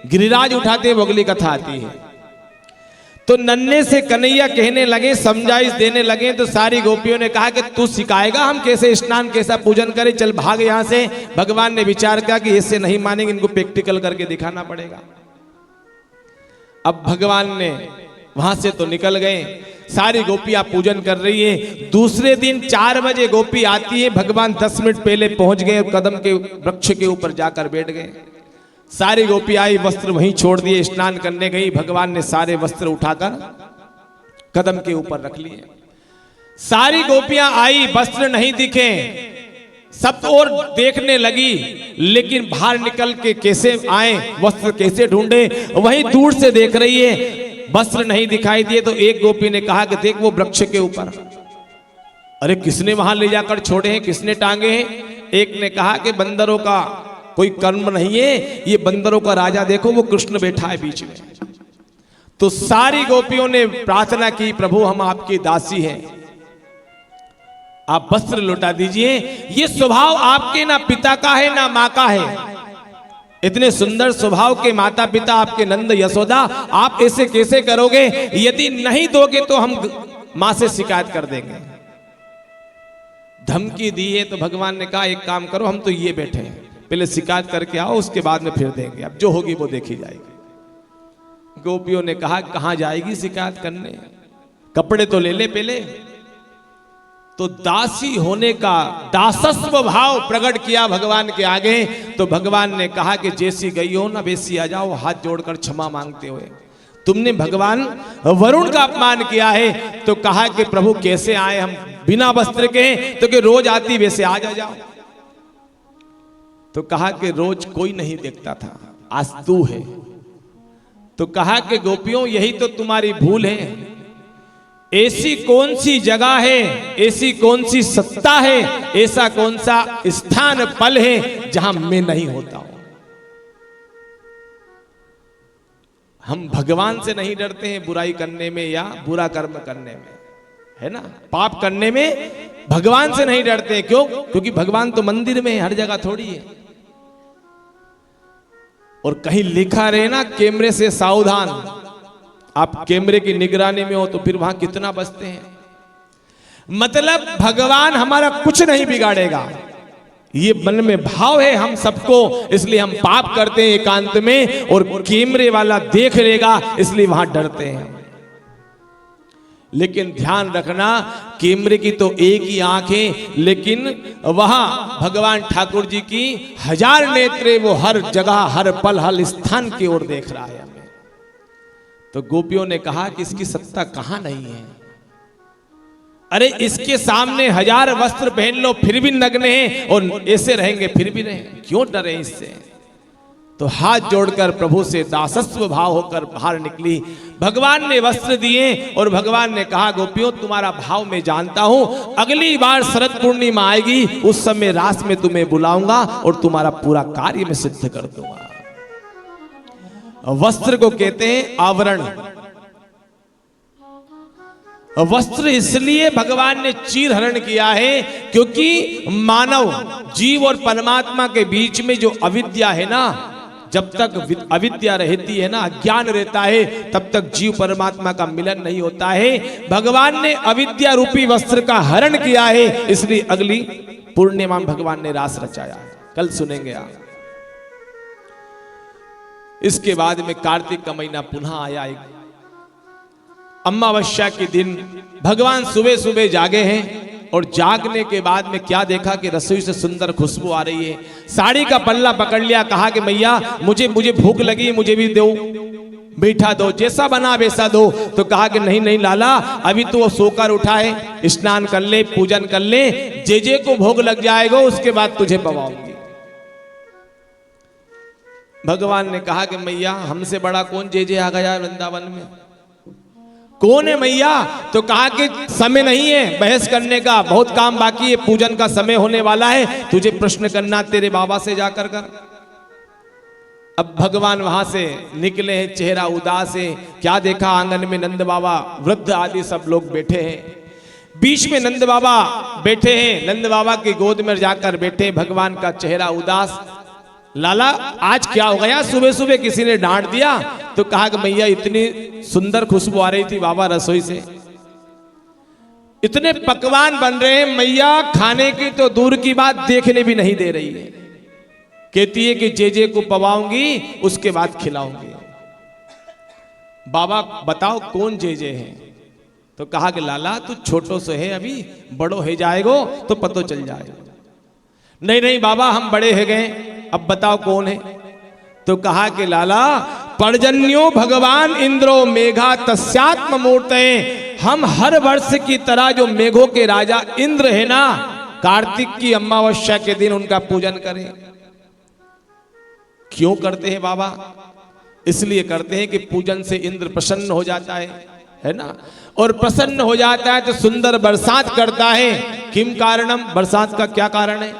गिरिराज उठाते, वो अगली कथा आती है। तो नन्हे से कन्हैया कहने लगे, समझाइश देने लगे, तो सारी गोपियों ने कहा कि तू सिखाएगा हम कैसे स्नान, कैसा पूजन करें, चल भाग यहां से। भगवान ने विचार किया कि ऐसे नहीं मानेंगे, इनको प्रैक्टिकल करके दिखाना पड़ेगा। अब भगवान ने वहां से तो निकल गए, सारी गोपियां पूजन कर रही है। दूसरे दिन 4 बजे गोपी आती है, भगवान 10 मिनट पहले पहुंच गए, कदम के वृक्ष के ऊपर जाकर बैठ गए। सारी गोपी आई, वस्त्र वहीं छोड़ दिए, स्नान करने गई। भगवान ने सारे वस्त्र उठाकर कदम के ऊपर रख लिए। सारी गोपियां आई, वस्त्र नहीं दिखे, सब और देखने लगी, लेकिन बाहर निकल के कैसे आए, वस्त्र कैसे ढूंढे, वहीं दूर से देख रही है, वस्त्र नहीं दिखाई दिए। तो एक गोपी ने कहा कि देख वो वृक्ष के ऊपर। अरे किसने वहां ले जाकर छोड़े हैं, किसने टांगे हैं? एक ने कहा कि बंदरों का कोई कर्म नहीं है, ये बंदरों का राजा देखो, वो कृष्ण बैठा है बीच में। तो सारी गोपियों ने प्रार्थना की, प्रभु हम आपकी दासी हैं, आप वस्त्र लौटा दीजिए। ये स्वभाव आपके ना पिता का है ना मां का है। इतने सुंदर स्वभाव के माता पिता आपके नंद यशोदा, आप ऐसे कैसे करोगे? यदि नहीं दोगे तो हम मां से शिकायत कर देंगे। धमकी दी है तो भगवान ने कहा एक काम करो, हम तो ये बैठे हैं, पहले शिकायत करके आओ, उसके बाद में फिर देंगे, अब जो होगी वो देखी जाएगी। गोपियों ने कहा कहां जाएगी शिकायत करने, कपड़े तो ले ले पहले। तो दासी होने का दासस्व भाव प्रकट किया भगवान के आगे। तो भगवान ने कहा कि जैसी गई हो ना वैसी आ जाओ, हाथ जोड़कर क्षमा मांगते हुए। तुमने भगवान वरुण का अपमान किया है। तो कहा कि प्रभु कैसे आए हम बिना वस्त्र के? तो कि रोज आती वैसे आज आ जाओ। तो कहा कि रोज कोई नहीं देखता था, आज तू है। तो कहा कि गोपियों यही तो तुम्हारी भूल है। ऐसी कौन सी जगह है, ऐसी कौन सी सत्ता है, ऐसा कौन सा स्थान पल है जहां मैं नहीं होता हूं? हम भगवान से नहीं डरते हैं बुराई करने में या बुरा कर्म करने में, है ना? पाप करने में भगवान से नहीं डरते। क्यों? क्योंकि भगवान तो मंदिर में है, हर जगह थोड़ी है। और कहीं लिखा रहे ना कैमरे से सावधान, आप कैमरे की निगरानी में हो तो फिर वहां कितना बचते हैं। मतलब भगवान हमारा कुछ नहीं बिगाड़ेगा, ये मन में भाव है हम सबको, इसलिए हम पाप करते हैं एकांत में, और कैमरे वाला देख लेगा इसलिए वहां डरते हैं। लेकिन ध्यान रखना, कैमरे की तो एक ही आंख है, लेकिन वहां भगवान ठाकुर जी की 1000 नेत्रे, वो हर जगह हर पल हर स्थान की ओर देख रहा है हमें। तो गोपियों ने कहा कि इसकी सत्ता कहां नहीं है। अरे इसके सामने 1000 वस्त्र पहन लो फिर भी नग्न हैं, और ऐसे रहेंगे फिर भी रहें, क्यों डरे इससे? तो हाथ जोड़कर प्रभु से दासस्व भाव होकर बाहर निकली। भगवान ने वस्त्र दिए और भगवान ने कहा गोपियों तुम्हारा भाव मैं जानता हूं, अगली बार शरद पूर्णिमा आएगी, उस समय रास में तुम्हें बुलाऊंगा और तुम्हारा पूरा कार्य में सिद्ध कर दूंगा। वस्त्र को कहते हैं आवरण। वस्त्र इसलिए भगवान ने चीर हरण किया है क्योंकि मानव जीव और परमात्मा के बीच में जो अविद्या है ना, जब तक अविद्या रहती है ना, अज्ञान रहता है, तब तक जीव परमात्मा का मिलन नहीं होता है। भगवान ने अविद्या रूपी वस्त्र का हरण किया है, इसलिए अगली पूर्णिमा में भगवान ने रास रचाया। कल सुनेंगे आप। इसके बाद में कार्तिक का महीना पुनः आया। एक अमावस्या के दिन भगवान सुबह सुबह जागे हैं, और जागने के बाद में क्या देखा कि रसोई से सुंदर खुशबू आ रही है। साड़ी का पल्ला पकड़ लिया, कहा कि मैया मुझे भूख लगी, मुझे भी दो, मीठा दो, जैसा बना वैसा दो। तो कहा कि नहीं नहीं लाला, अभी तो वो सोकर उठा है, स्नान कर ले, पूजन कर ले, जे को भोग लग जाएगा उसके बाद तुझे पवाऊंगी। भगवान ने कहा कि मैया हमसे बड़ा कौन जे आ गया वृंदावन में, कौन है मैया? तो कहा कि समय नहीं है बहस करने का, बहुत काम बाकी है, पूजन का समय होने वाला है, तुझे प्रश्न करना तेरे बाबा से जाकर कर। अब भगवान वहां से निकले हैं, चेहरा उदास है। क्या देखा? आंगन में नंद बाबा, वृद्ध आदि सब लोग बैठे हैं। बीच में नंद बाबा बैठे हैं, नंद बाबा की गोद में जाकर बैठे। भगवान का चेहरा उदास। लाला आज क्या हो गया? सुबह सुबह किसी ने डांट दिया? तो कहा कि मैया इतनी सुंदर खुशबू आ रही थी बाबा रसोई से, इतने पकवान बन रहे हैं, मैया खाने की तो दूर की बात देखने भी नहीं दे रही है। कहती है कि जे को पवाऊंगी उसके बाद खिलाऊंगी। बाबा बताओ कौन जे है? तो कहा कि लाला तू छोटो से है, अभी बड़ो है जाएगो तो पतो चल जाएगा। नहीं नहीं बाबा हम बड़े है गए, अब बताओ कौन है? तो कहा कि लाला पर्जन्यो भगवान इंद्रो मेघा तस्यात्म मूर्ते, हम हर वर्ष की तरह जो मेघों के राजा इंद्र है ना, कार्तिक की अमावस्या के दिन उनका पूजन करें। क्यों करते हैं बाबा? इसलिए करते हैं कि पूजन से इंद्र प्रसन्न हो जाता है ना, और प्रसन्न हो जाता है तो सुंदर बरसात करता है। किम कारणम, बरसात का क्या कारण है?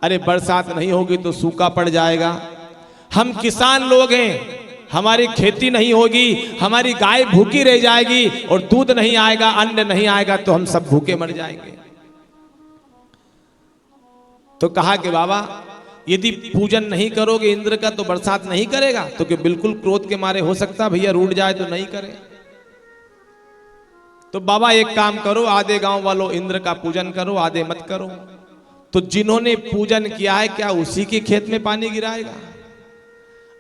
अरे बरसात नहीं होगी तो सूखा पड़ जाएगा। हम किसान लोग हैं, हमारी खेती नहीं होगी, हमारी गाय भूखी रह जाएगी और दूध नहीं आएगा, अन्न नहीं आएगा तो हम सब भूखे मर जाएंगे। तो कहा कि बाबा यदि पूजन नहीं करोगे इंद्र का तो बरसात नहीं करेगा? तो कि बिल्कुल क्रोध के मारे हो सकता भैया रूठ जाए तो नहीं करे। तो बाबा एक काम करो, आधे गांव वालों इंद्र का पूजन करो, आधे मत करो। तो जिन्होंने पूजन किया है क्या उसी के खेत में पानी गिराएगा?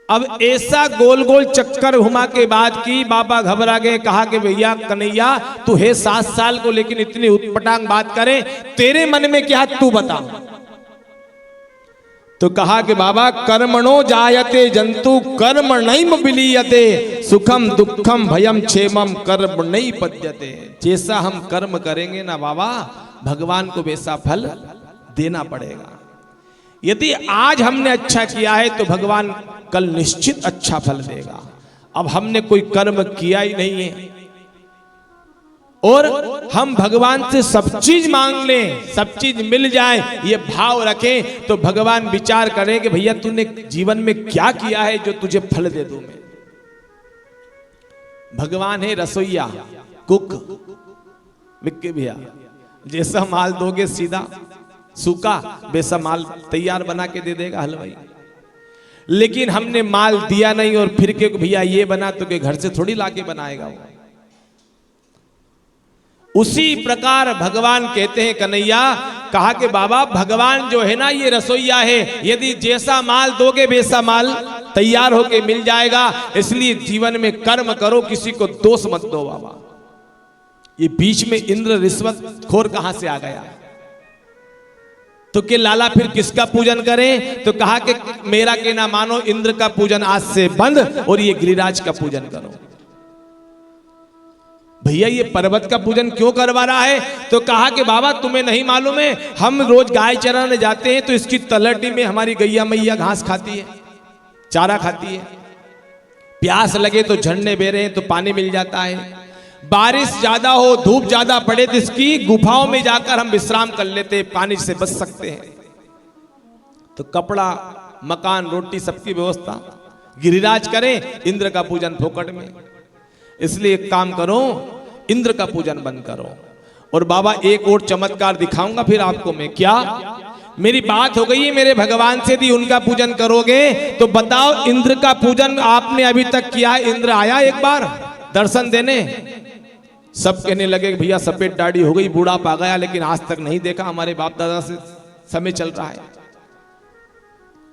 अब ऐसा गोल गोल चक्कर घुमा के बाद की बाबा घबरा गए। कहा कि भैया कन्हैया तू है 7 साल को, लेकिन इतनी उटपटांग बात करे, तेरे मन में क्या तू बता। तो कहा कि बाबा कर्मणो जायते जंतु कर्म नैम विलीयते, सुखम दुखम भयम क्षेमम कर्म नहीं पद्यते। जैसा हम कर्म करेंगे ना बाबा, भगवान को वैसा फल देना पड़ेगा। यदि आज हमने अच्छा किया है तो भगवान कल निश्चित अच्छा फल देगा। अब हमने कोई कर्म किया ही नहीं है और हम भगवान से सब चीज मांग लें, सब चीज मिल जाए, ये भाव रखें तो भगवान विचार करें कि भैया तूने जीवन में क्या किया है जो तुझे फल दे दूं मैं। भगवान है रसोईया, कुक। विक्की भैया जैसा माल दोगे सीधा सूखा, वैसा माल तैयार बना के दे देगा हलवाई। लेकिन हमने माल दिया नहीं और फिर के भैया ये बना, तो के घर से थोड़ी लाके बनाएगा वो। उसी प्रकार भगवान कहते हैं कन्हैया, कहा कि बाबा भगवान जो है ना ये रसोईया है, यदि जैसा माल दोगे वैसा माल तैयार होके मिल जाएगा। इसलिए जीवन में कर्म करो, किसी को दोष मत दो बाबा। ये बीच में इंद्र रिश्वत खोर कहां से आ गया? तो कि लाला फिर किसका पूजन करें? तो कहा कि मेरा कहना मानो, इंद्र का पूजन आज से बंद और ये गिरिराज का पूजन करो। भैया ये पर्वत का पूजन क्यों करवा रहा है? तो कहा कि बाबा तुम्हें नहीं मालूम है, हम रोज गाय चराने जाते हैं तो इसकी तलहटी में हमारी गैया मैया घास खाती है, चारा खाती है। प्यास लगे तो झरने बह रहे हैं तो पानी मिल जाता है। बारिश ज्यादा हो, धूप ज्यादा पड़े तो इसकी गुफाओं में जाकर हम विश्राम कर लेते हैं, पानी से बच सकते हैं। तो कपड़ा, मकान, रोटी सबकी व्यवस्था गिरिराज करें, इंद्र का पूजन फोकट में। इसलिए एक काम करो, इंद्र का पूजन बंद करो। और बाबा एक और चमत्कार दिखाऊंगा फिर आपको मैं। क्या? मेरी बात हो गई है मेरे भगवान से, यदि उनका पूजन करोगे तो बताओ इंद्र का पूजन आपने अभी तक किया है? इंद्र आया एक बार दर्शन देने? सब कहने लगे भैया सफेद दाढ़ी हो गई, बूढ़ा पा गया, लेकिन आज तक नहीं देखा, हमारे बाप दादा से समय चल रहा है।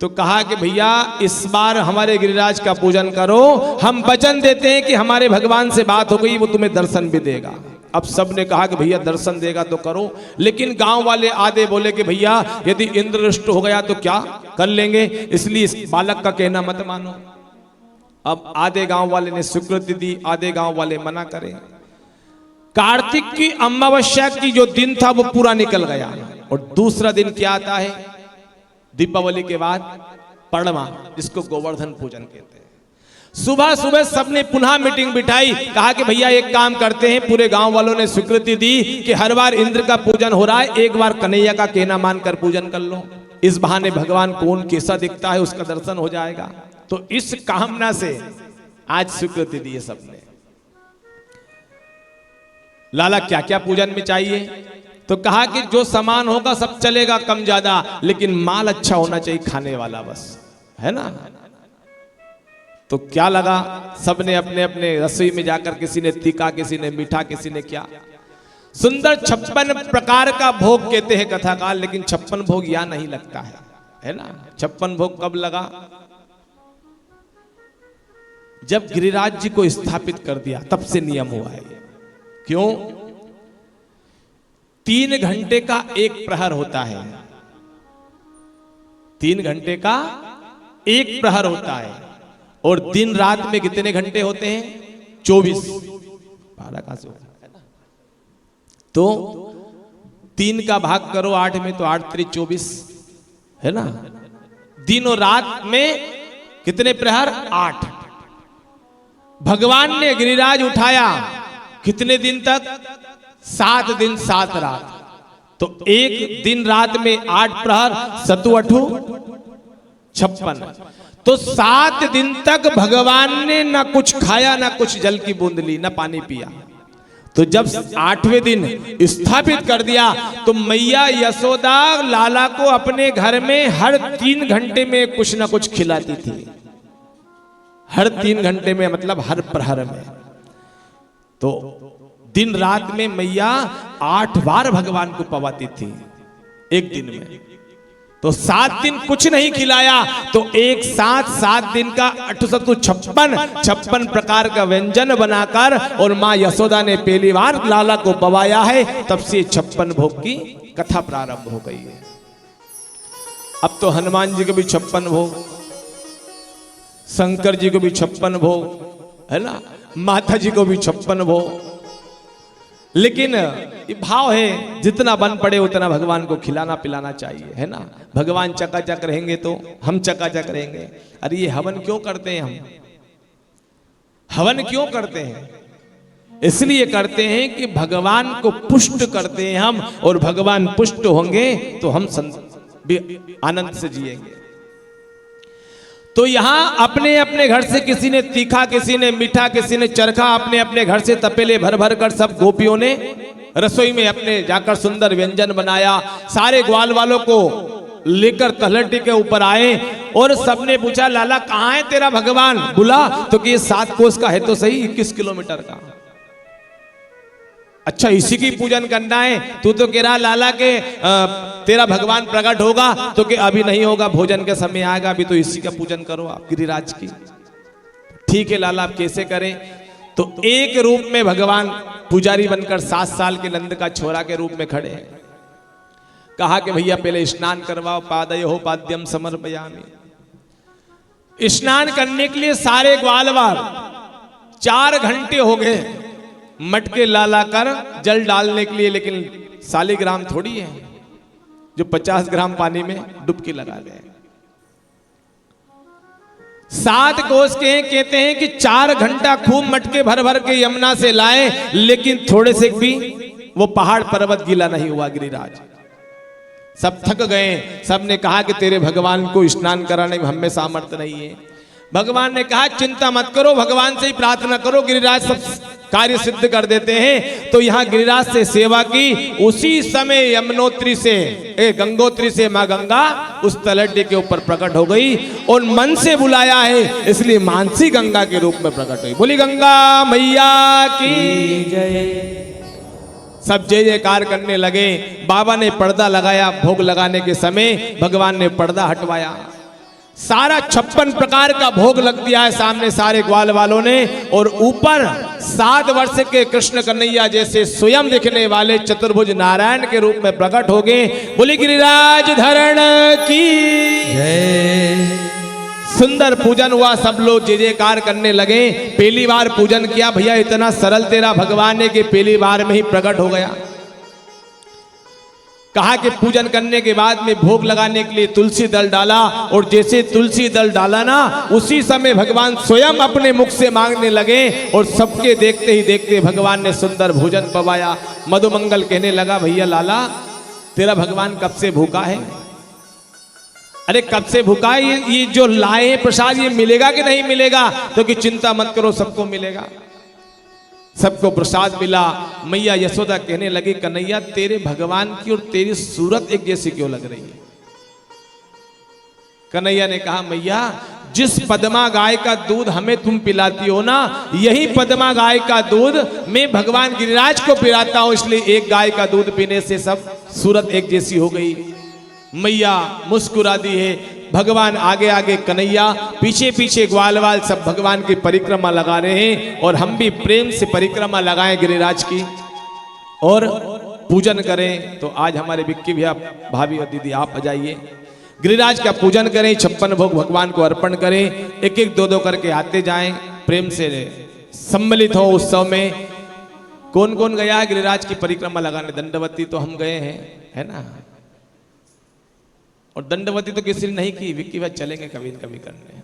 तो कहा कि भैया इस बार हमारे गिरिराज का पूजन करो, हम वचन देते हैं कि हमारे भगवान से बात हो गई, वो तुम्हें दर्शन भी देगा। अब सबने कहा कि भैया दर्शन देगा तो करो, लेकिन गांव वाले आधे बोले कि भैया यदि इंद्रदृष्ट हो गया तो क्या कर लेंगे, इसलिए इस बालक का कहना मत मानो। अब आधे गांव वाले ने स्वीकृति दी, आधे गांव वाले मना करें। कार्तिक की अमावस्या की जो दिन था वो पूरा निकल गया और दूसरा दिन क्या आता है? दीपावली के बाद पड़वा, जिसको गोवर्धन पूजन कहते हैं। सुबह सुबह सबने पुनः मीटिंग बिठाई, कहा कि भैया एक काम करते हैं। पूरे गांव वालों ने स्वीकृति दी कि हर बार इंद्र का पूजन हो रहा है, एक बार कन्हैया का कहना मानकर पूजन कर लो, इस बहाने भगवान कौन कैसा दिखता है उसका दर्शन हो जाएगा। तो इस कामना से आज स्वीकृति दी है सबने। लाला क्या क्या पूजन में चाहिए, तो कहा कि जो सामान होगा सब चलेगा कम ज्यादा, लेकिन माल अच्छा होना चाहिए, खाने वाला बस, है ना। तो क्या लगा, सबने अपने अपने रसोई में जाकर किसी ने तीखा, किसी ने मीठा, किसी ने क्या सुंदर 56 प्रकार का भोग कहते हैं कथाकार, लेकिन 56 भोग या नहीं लगता है ना। 56 भोग कब लगा, जब गिरिराज जी को स्थापित कर दिया तब से नियम हुआ है। क्यों? 3 घंटे का एक प्रहर होता है, 3 घंटे का एक प्रहर होता है, और दिन रात में कितने घंटे होते हैं? 24। 12 कहां से होता है ना, तो 3 का भाग करो 8 में, तो 8 3 24 है ना। दिन और रात में कितने प्रहर? 8। भगवान ने गिरिराज उठाया कितने दिन तक? 7 दिन 7 रात। तो एक दिन रात में 8 प्रहर, 7 8 56। तो 7 दिन तक भगवान ने ना कुछ खाया, ना कुछ जल की बूंद ली, ना पानी पिया। तो जब 8वें दिन स्थापित कर दिया, तो मैया यशोदा लाला को अपने घर में हर 3 घंटे में कुछ ना कुछ खिलाती थी। हर 3 घंटे में मतलब हर प्रहर में। तो दिन रात में मैया 8 बार भगवान को पवाती थी एक दिन में। तो 7 दिन कुछ नहीं खिलाया, तो एक साथ 7 दिन का 8 7 56 प्रकार का व्यंजन बनाकर और माँ यशोदा ने पहली बार लाला को पवाया है। तब से 56 भोग की कथा प्रारंभ हो गई है। अब तो हनुमान जी को भी 56 भोग, शंकर जी को भी 56 भोग, है ना, माता जी को भी 56 भोग। लेकिन ये भाव है, जितना बन पड़े उतना भगवान को खिलाना पिलाना चाहिए, है ना। भगवान चकाचक रहेंगे तो हम चकाचक रहेंगे। अरे ये हवन क्यों करते हैं हम? हवन क्यों करते हैं? इसलिए करते हैं कि भगवान को पुष्ट करते हैं हम, और भगवान पुष्ट होंगे तो हम आनंद से जिएंगे। तो यहां अपने अपने घर से किसी ने तीखा, किसी ने मीठा, किसी ने चरखा, अपने अपने घर से तपेले भर भर कर सब गोपियों ने रसोई में अपने जाकर सुंदर व्यंजन बनाया। सारे ग्वाल वालों को लेकर तलहटी के ऊपर आए और सबने पूछा, लाला कहाँ है तेरा भगवान? बुला। तो कि 7 कोस का है तो सही, 21 किलोमीटर का। अच्छा, इसी की पूजन करना है? तू तो कह रहा लाला के तेरा भगवान प्रकट होगा, तो कि अभी नहीं होगा, भोजन के समय आएगा, अभी तो इसी का पूजन करो आप, गिरिराज की। ठीक है लाला, आप कैसे करें? तो एक रूप में भगवान पुजारी बनकर 7 साल के नंद का छोरा के रूप में खड़े हैं। कहा कि भैया पहले स्नान करवाओ, पादयोः पाद्यम समर्पयामि। स्नान करने के लिए सारे ग्वालवाल 4 घंटे हो गए मटके ला कर जल डालने के लिए, लेकिन सालीग्राम थोड़ी है जो 50 ग्राम पानी में डुबकी लगा ले। 7 कोस के कहते हैं कि 4 घंटा खूब मटके भर भर के यमुना से लाए, लेकिन थोड़े से भी वो पहाड़ पर्वत गीला नहीं हुआ। गिरिराज सब थक गए। सब ने कहा कि तेरे भगवान को स्नान कराने में हमें सामर्थ्य नहीं है। भगवान ने कहा चिंता मत करो, भगवान से ही प्रार्थना करो, गिरिराज सब कार्य सिद्ध कर देते हैं। तो यहाँ गिरिराज से सेवा की। उसी समय यमुनोत्री से गंगोत्री से माँ गंगा उस तलहटी के ऊपर प्रकट हो गई और मन से बुलाया है, इसलिए मानसी गंगा के रूप में प्रकट हुई। बोली गंगा मैया की जय। सब जय जयकार करने लगे। बाबा ने पर्दा लगाया। भोग लगाने के समय भगवान ने पर्दा हटवाया। सारा 56 प्रकार का भोग लग दिया है सामने सारे ग्वाल वालों ने। और ऊपर 7 वर्ष के कृष्ण कन्हैया जैसे स्वयं दिखने वाले चतुर्भुज नारायण के रूप में प्रकट हो गए। बोली गिरिराज धरण की जय। सुंदर पूजन हुआ। सब लोग जय जयकार करने लगे। पहली बार पूजन किया। भैया इतना सरल तेरा भगवान है कि पहली बार में ही प्रकट हो गया। कहा कि पूजन करने के बाद में भोग लगाने के लिए तुलसी दल डाला, और जैसे तुलसी दल डाला ना, उसी समय भगवान स्वयं अपने मुख से मांगने लगे, और सबके देखते ही देखते भगवान ने सुंदर भोजन पवाया। मधुमंगल कहने लगा, भैया लाला, तेरा भगवान कब से भूखा है? अरे कब से भूखा है? ये जो लाए प्रसाद, ये मिलेगा कि नहीं मिलेगा? तो कि चिंता मत करो, सबको मिलेगा। सबको प्रसाद मिला। मैया यशोदा कहने लगी, कन्हैया, तेरे भगवान की और तेरी सूरत एक जैसी क्यों लग रही है? कन्हैया ने कहा, मैया, जिस पद्मा गाय का दूध हमें तुम पिलाती हो ना, यही पद्मा गाय का दूध मैं भगवान गिरिराज को पिलाता हूं, इसलिए एक गाय का दूध पीने से सब सूरत एक जैसी हो गई। मैया मुस्कुरा दी है। भगवान आगे आगे, कन्हैया पीछे पीछे, ग्वाल वाल सब भगवान की परिक्रमा लगा रहे हैं, और हम भी प्रेम से परिक्रमा लगाएं गिरिराज की और पूजन करें। तो आज हमारे विक्की भैया, भाभी और दीदी आप आ जाइए, गिरिराज का पूजन करें, 56 भोग भगवान को अर्पण करें, एक एक दो दो करके आते जाएं, प्रेम से सम्मिलित हो उत्सव में। कौन कौन गया है गिरिराज की परिक्रमा लगाने? दंडवती तो हम गए हैं, है ना, और दंडवती तो किसी ने नहीं की। विक्की भाई चलेंगे कभी न कभी करने,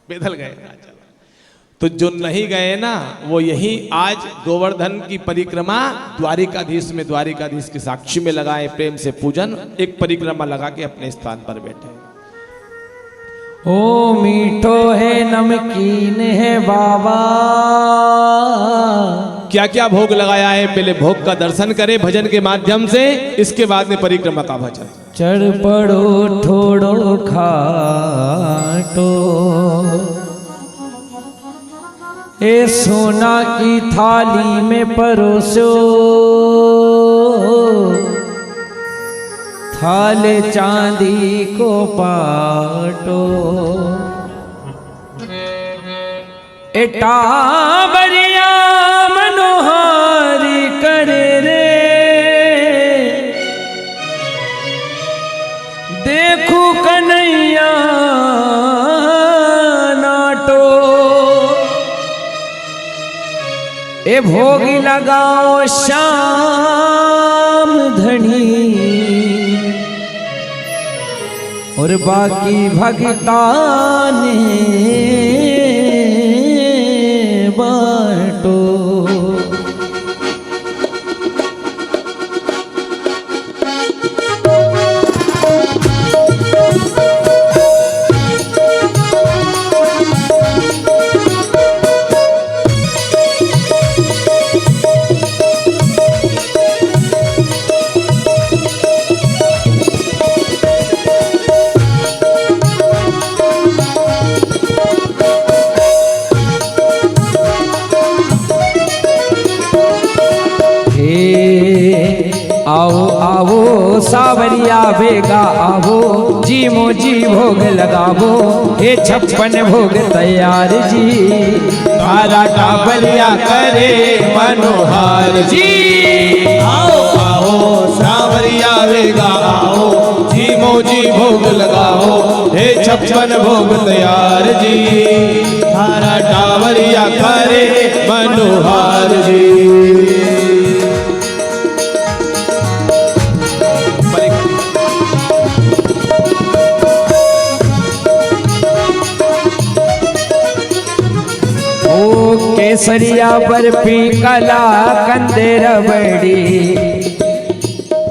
पैदल गए ना, चलो। तो जो नहीं गए ना, वो यही आज गोवर्धन की परिक्रमा द्वारिकाधीश में, द्वारिकाधीश की साक्षी में लगाए, प्रेम से पूजन, एक परिक्रमा लगा के अपने स्थान पर बैठे। ओ मीठो है नमकीन है बाबा, क्या क्या भोग लगाया है, पहले भोग का दर्शन करें भजन के माध्यम से, इसके बाद में परिक्रमा का भजन। चढ़ पड़ो थोड़ो खाटो, ए सोना की थाली में परोसो, थाले चांदी को पाटो, टाबरिया मनोहारी करे रे, देखू कन्हैया नाटो, ए भोगी लगाओ श्याम धनी, और बाकी भगता ने बाटो। आओ आओ सावरिया बेगा आवो, जी मोजी भोग लगावो, हे 56 भोग तैयार जी, तारा टाबरिया करे मनोहार जी। आओ आओ सावरिया बेगा आओ, जी मोजी भोग लगाओ, हे 56 भोग तैयार जी, तारा टाबरिया करे मनोहार जी। केसरिया बर्फी कला कंदे रबड़ी,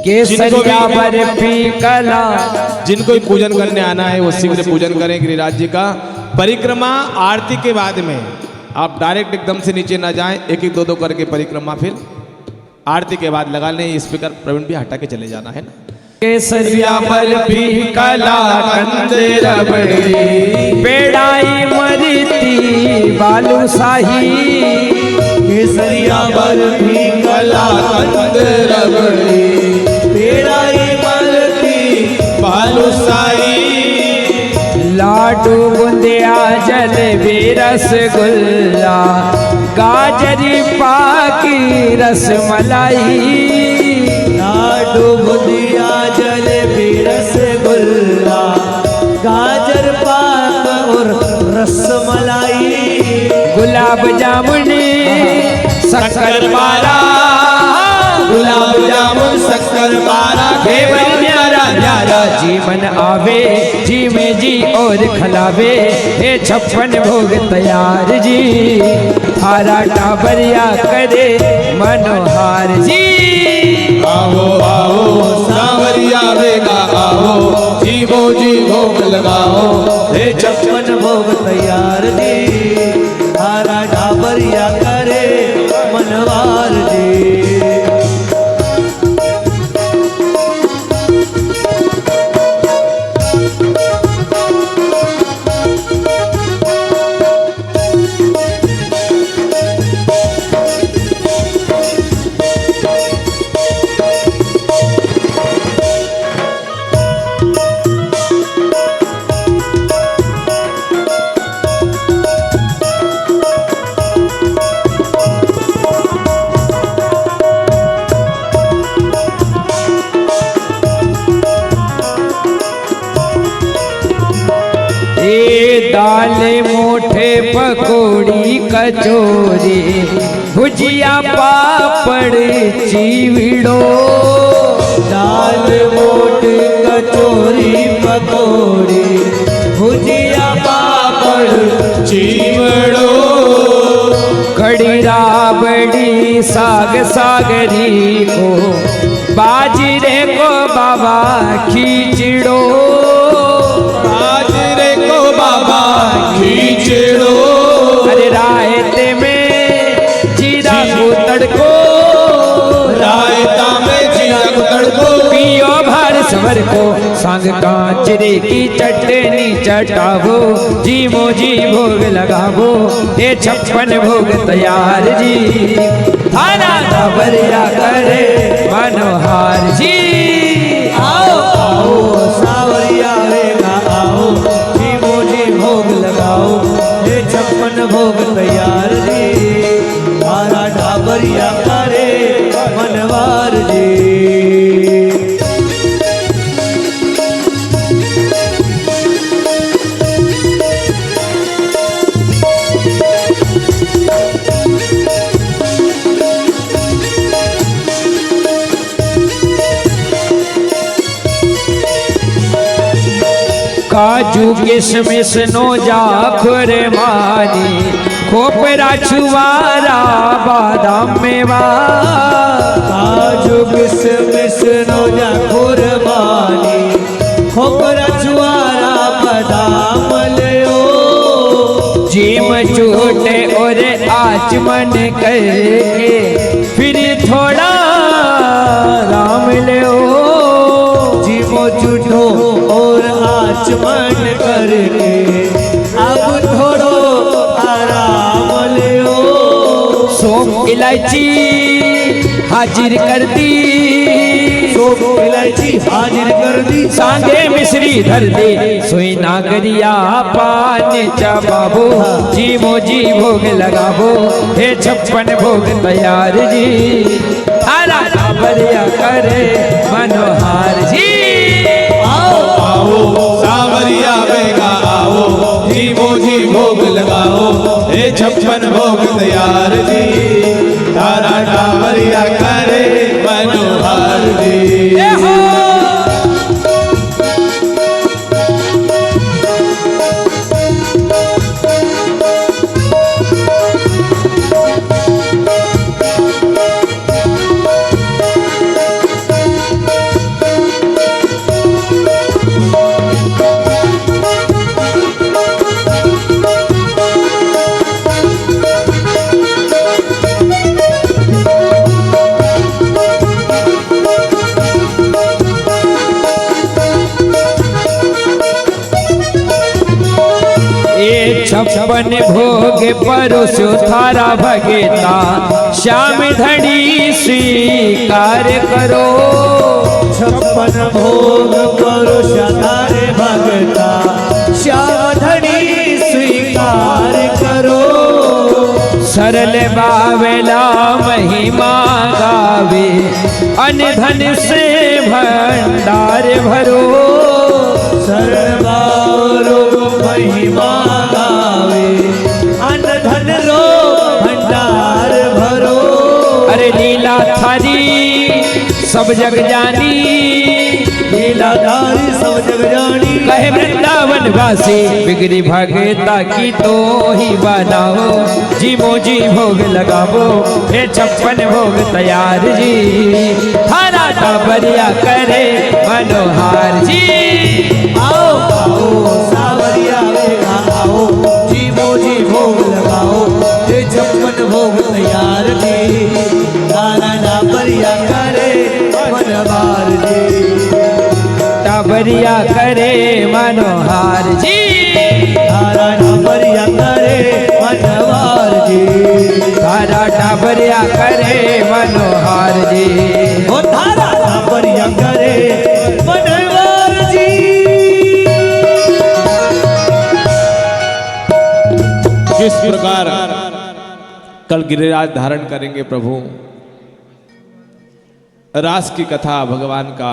केसरिया बर्फी कला। जिनको पूजन करने आना है वो शीघ्र पूजन करें गिरिराज जी का। परिक्रमा आरती के बाद में, आप डायरेक्ट एकदम से नीचे ना जाएं, एक एक दो दो करके परिक्रमा फिर आरती के बाद लगा लें। स्पीकर प्रवीण भी हटा के चले जाना है ना। केसरिया बर्फी कला कंदे रबड़ी, पेड़ाई मरीती बालूशाही, केसरिया बर्फी कला कंदे रबड़ी, पेड़ाई मरीती बालूशाही, लाडू बूंदिया जलेबी रसगुल्ला, गाजरी पाकी रसमलाई, लाडू बूंदिया जलेबी रसगुल्ला, गाजर पाक और रसमलाई, गुलाब जामुनी शक्कर पारा, गुलाब जामुन शक्कर पारा केवल न्यारा न्यारा जी मन आवे, जी में जी और खलावे, हे 56 भोग तैयार जी, थारा टाबरिया करे मनोहार जी। आओ आओ सांवरिया बेगा आओ, जीवो जी भोग लगाओ, हे 56 भोग तैयार जी, थारा ढाबरिया करे मनवार जी। दाल मोठे पकोड़ी कचोरी, भुजिया पापड़ चीवड़ो, दाल मोट कचोरी पकौड़ी, भुजिया पापड़ चीवड़ो, कड़ी राबड़ी साग सागरी को, बाजरे को बाबा खींचड़ो, बाजरे को बाबा खींचड़ो, अरे रायते में जीरा को तड़को, रायता में जीरा को तड़को, पियो भर सवर को, संग कांचरे की चटनी चटावो, जी मोजी भोग लगावो, ये 56 भोग तैयार जी, थाना ढाबरिया करे मनोहार जी। आओ आओ सावरिया वेगा आओ, जीवो जी भोग लगाओ, हे 56 भोग तैयार जी, थारा ढाबरिया करे मनवार जी। काजू किशमिश नो जाखुर मानी, खोपरा छुआरा बादाम मेवा, काजू किशमिश नौजा कुर्बानी, खोपरा छुआरा बादाम लेओ, जीम चूटे और आचमन करके, फिर थोड़ा राम लो, जीवो झूठो और आचमन करके, अब थोड़ो आराम लियो, सौंफ इलायची हाजिर कर दी, सौंफ इलायची हाजिर कर दी, सांगे मिश्री धर दे, सोई नागरिया पान चबाबो, जी मोजी भोग लगाबो, हे 56 भोग तैयार जी, थारा ढाबरिया करे मनोहार जी। आओ आओ सांवरिया बेगा आओ, जीवो जी भोग लगाओ, हे 56 भोग तैयार जी, तारा डावरिया करे मनोहार जी। ये 56 भोग परोसो थारा भगेता, श्याम धड़ी स्वीकार करो, 56 भोग परोसा तारे भगता, श्याम धड़ी स्वीकार करो, सरल बावेला महिमा गावे, अन्न धन से भंडार भरो, सर्वरो महिमा गावे, अन्न धन रो भंडार भरो, अरे लीला थारी सब जग जानी, लीलाधारी सब जग जानी कहे वृंदावन वासी बिगड़ी भगता की तो ही बनाओ जीवो जी भोग लगावो हे 56 भोग तैयार जी थारा टाबरिया करे मनोहार जी आओ आओ सावरिया वेगा आओ जीवो जी भोग लगाओ ये 56 भोग तैयार जी तारा डाबरिया करे मनवार जी टाबरिया करे मनोहार जी तारा डाबरिया करे मनवार जी थारा टाबरिया करे मनोहार जी ओ तारा डाबरिया करे मनवार जी। किस प्रकार कल गिरिराज धारण करेंगे प्रभु, रास की कथा भगवान का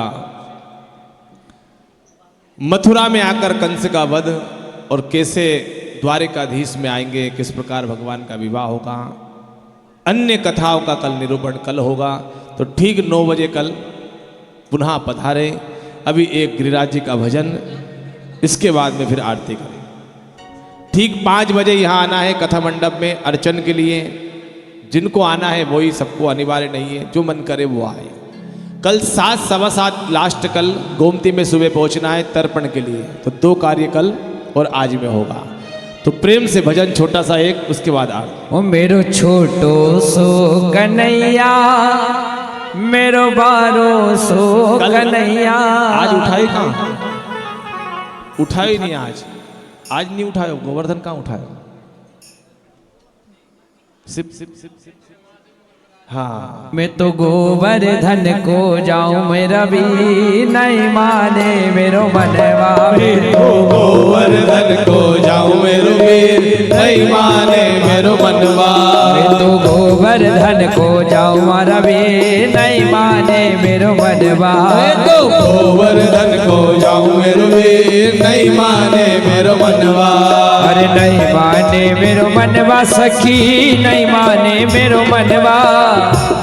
मथुरा में आकर कंस का वध और कैसे द्वारिकाधीश में आएंगे, किस प्रकार भगवान का विवाह होगा, अन्य कथाओं का कल निरूपण कल होगा। तो ठीक 9 बजे कल पुनः पधारे। अभी एक गिरिराज जी का भजन, इसके बाद में फिर आरती करें। ठीक 5 बजे यहाँ आना है कथा मंडप में अर्चन के लिए। जिनको आना है वही, सबको अनिवार्य नहीं है, जो मन करे वो आए। कल 7, 7:15 लास्ट कल गोमती में सुबह पहुंचना है तर्पण के लिए। तो 2 कार्य कल और आज में होगा। तो प्रेम से भजन छोटा सा एक, उसके बाद आरती। ओ मेरो छोटो सो कन्हैया मेरो बारो सो कन्हैया। आज उठाए कहाँ? उठाए नहीं आज नहीं उठाए। गोवर्धन कहाँ उठाए? सिप सिप सिप सिप। हाँ, मैं तो गोवर्धन को जाऊं मेरा भी नहीं माने मेरो मनवा। गोवर्धन को जाऊं मेरो वीर नहीं माने मेरो मनवा। मैं तो गोवर्धन को जाऊं मारा भी नहीं माने मेरो मनवा। मैं तो गोवर्धन को जाऊं मेरो वीर नहीं माने मेरो मनवा। अरे नहीं माने मेरो मनवा सखी नहीं माने मेरो मनवा।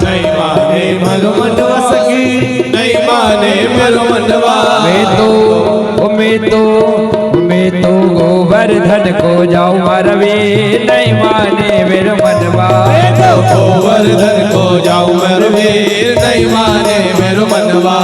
नहीं माने मेरो मनवा सखी नहीं माने मेरो मनवा। मैं तो गोवर्धन को जाऊं मरवे नहीं माने मेरो मनवा। मैं तो गोवर्धन को जाऊं मेरो वीर नहीं माने मेरो मनवा।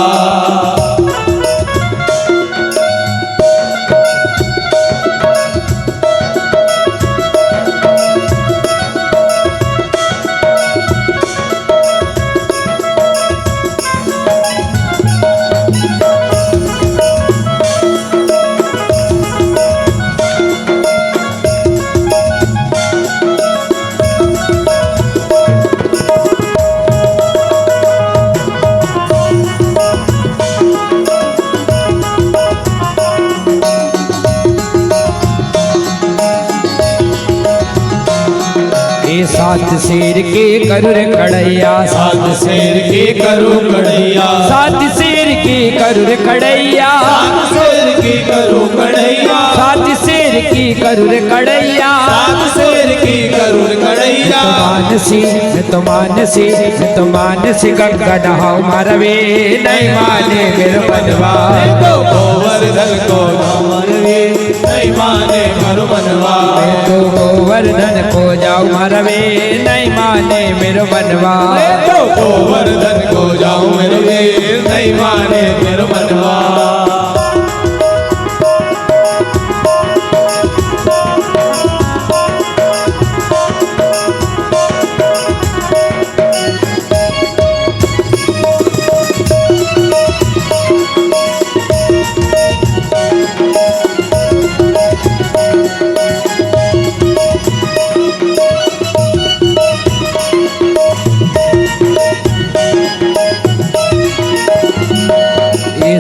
सात शेर के करुर कड़ैया। सात शेर के करुर कड़ैया। सात शेर के करुर कड़ैया। सात शेर की करुर कड़ैया। सात शेर की करुर कड़ैया। सात शेर की करुर कड़ैया। तो मानसी गंगा नहाओ मरवे नहीं माने मेरो मनवा। तो गोवर्धन को मरवे नहीं माने मेरो मनवा। तो गोवर्धन को जाओ मरवे नहीं माने मेरो मनवा। तो गोवर्धन को जाऊं मेरो वीर नहीं माने मेरो मनवा।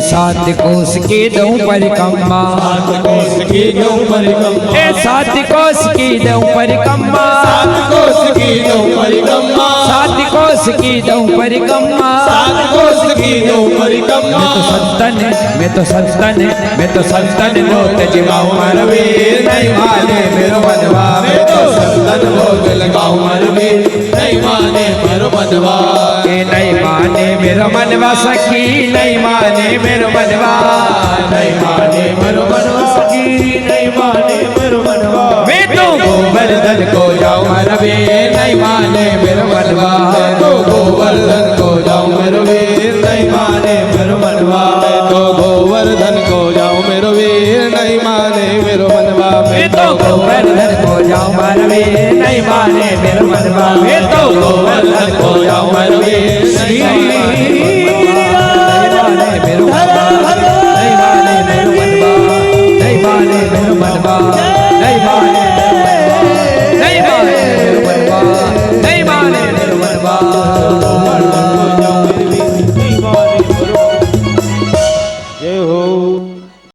सात कोस की दऊं परिक्रमा। सात कोस की दऊं परिक्रमा। सात कोस की दऊं परिक्रमा। सात कोस की दऊं परिक्रमा। सात कोस की दऊं परिक्रमा। सात कोस की ही दो परिक्रमा मैं तो संतन को तजवाऊं मरवीर नहीं माने मेरो मनवा मैं तो संतन भोग लगाऊं मरवीर नहीं माने मेरो मनवा के नहीं माने मेरो मनवा सखी नहीं माने मेरो मनवा नहीं माने मेरो मनवा सखी नहीं माने मेरो मनवा मैं तो गोवर्धन को जाऊं मरवीर नहीं माने मेरो मनवा मैं तो गोवर्धन को जाऊं मेरो वीर नहीं माने मेरो मनवा मैं तो गोवर्धन को जाऊं मेरो वीर नहीं माने मेरो मनवा मैं तो गोवर्धन को जाऊं मरवीर नहीं माने मेरो मनवा मैं तो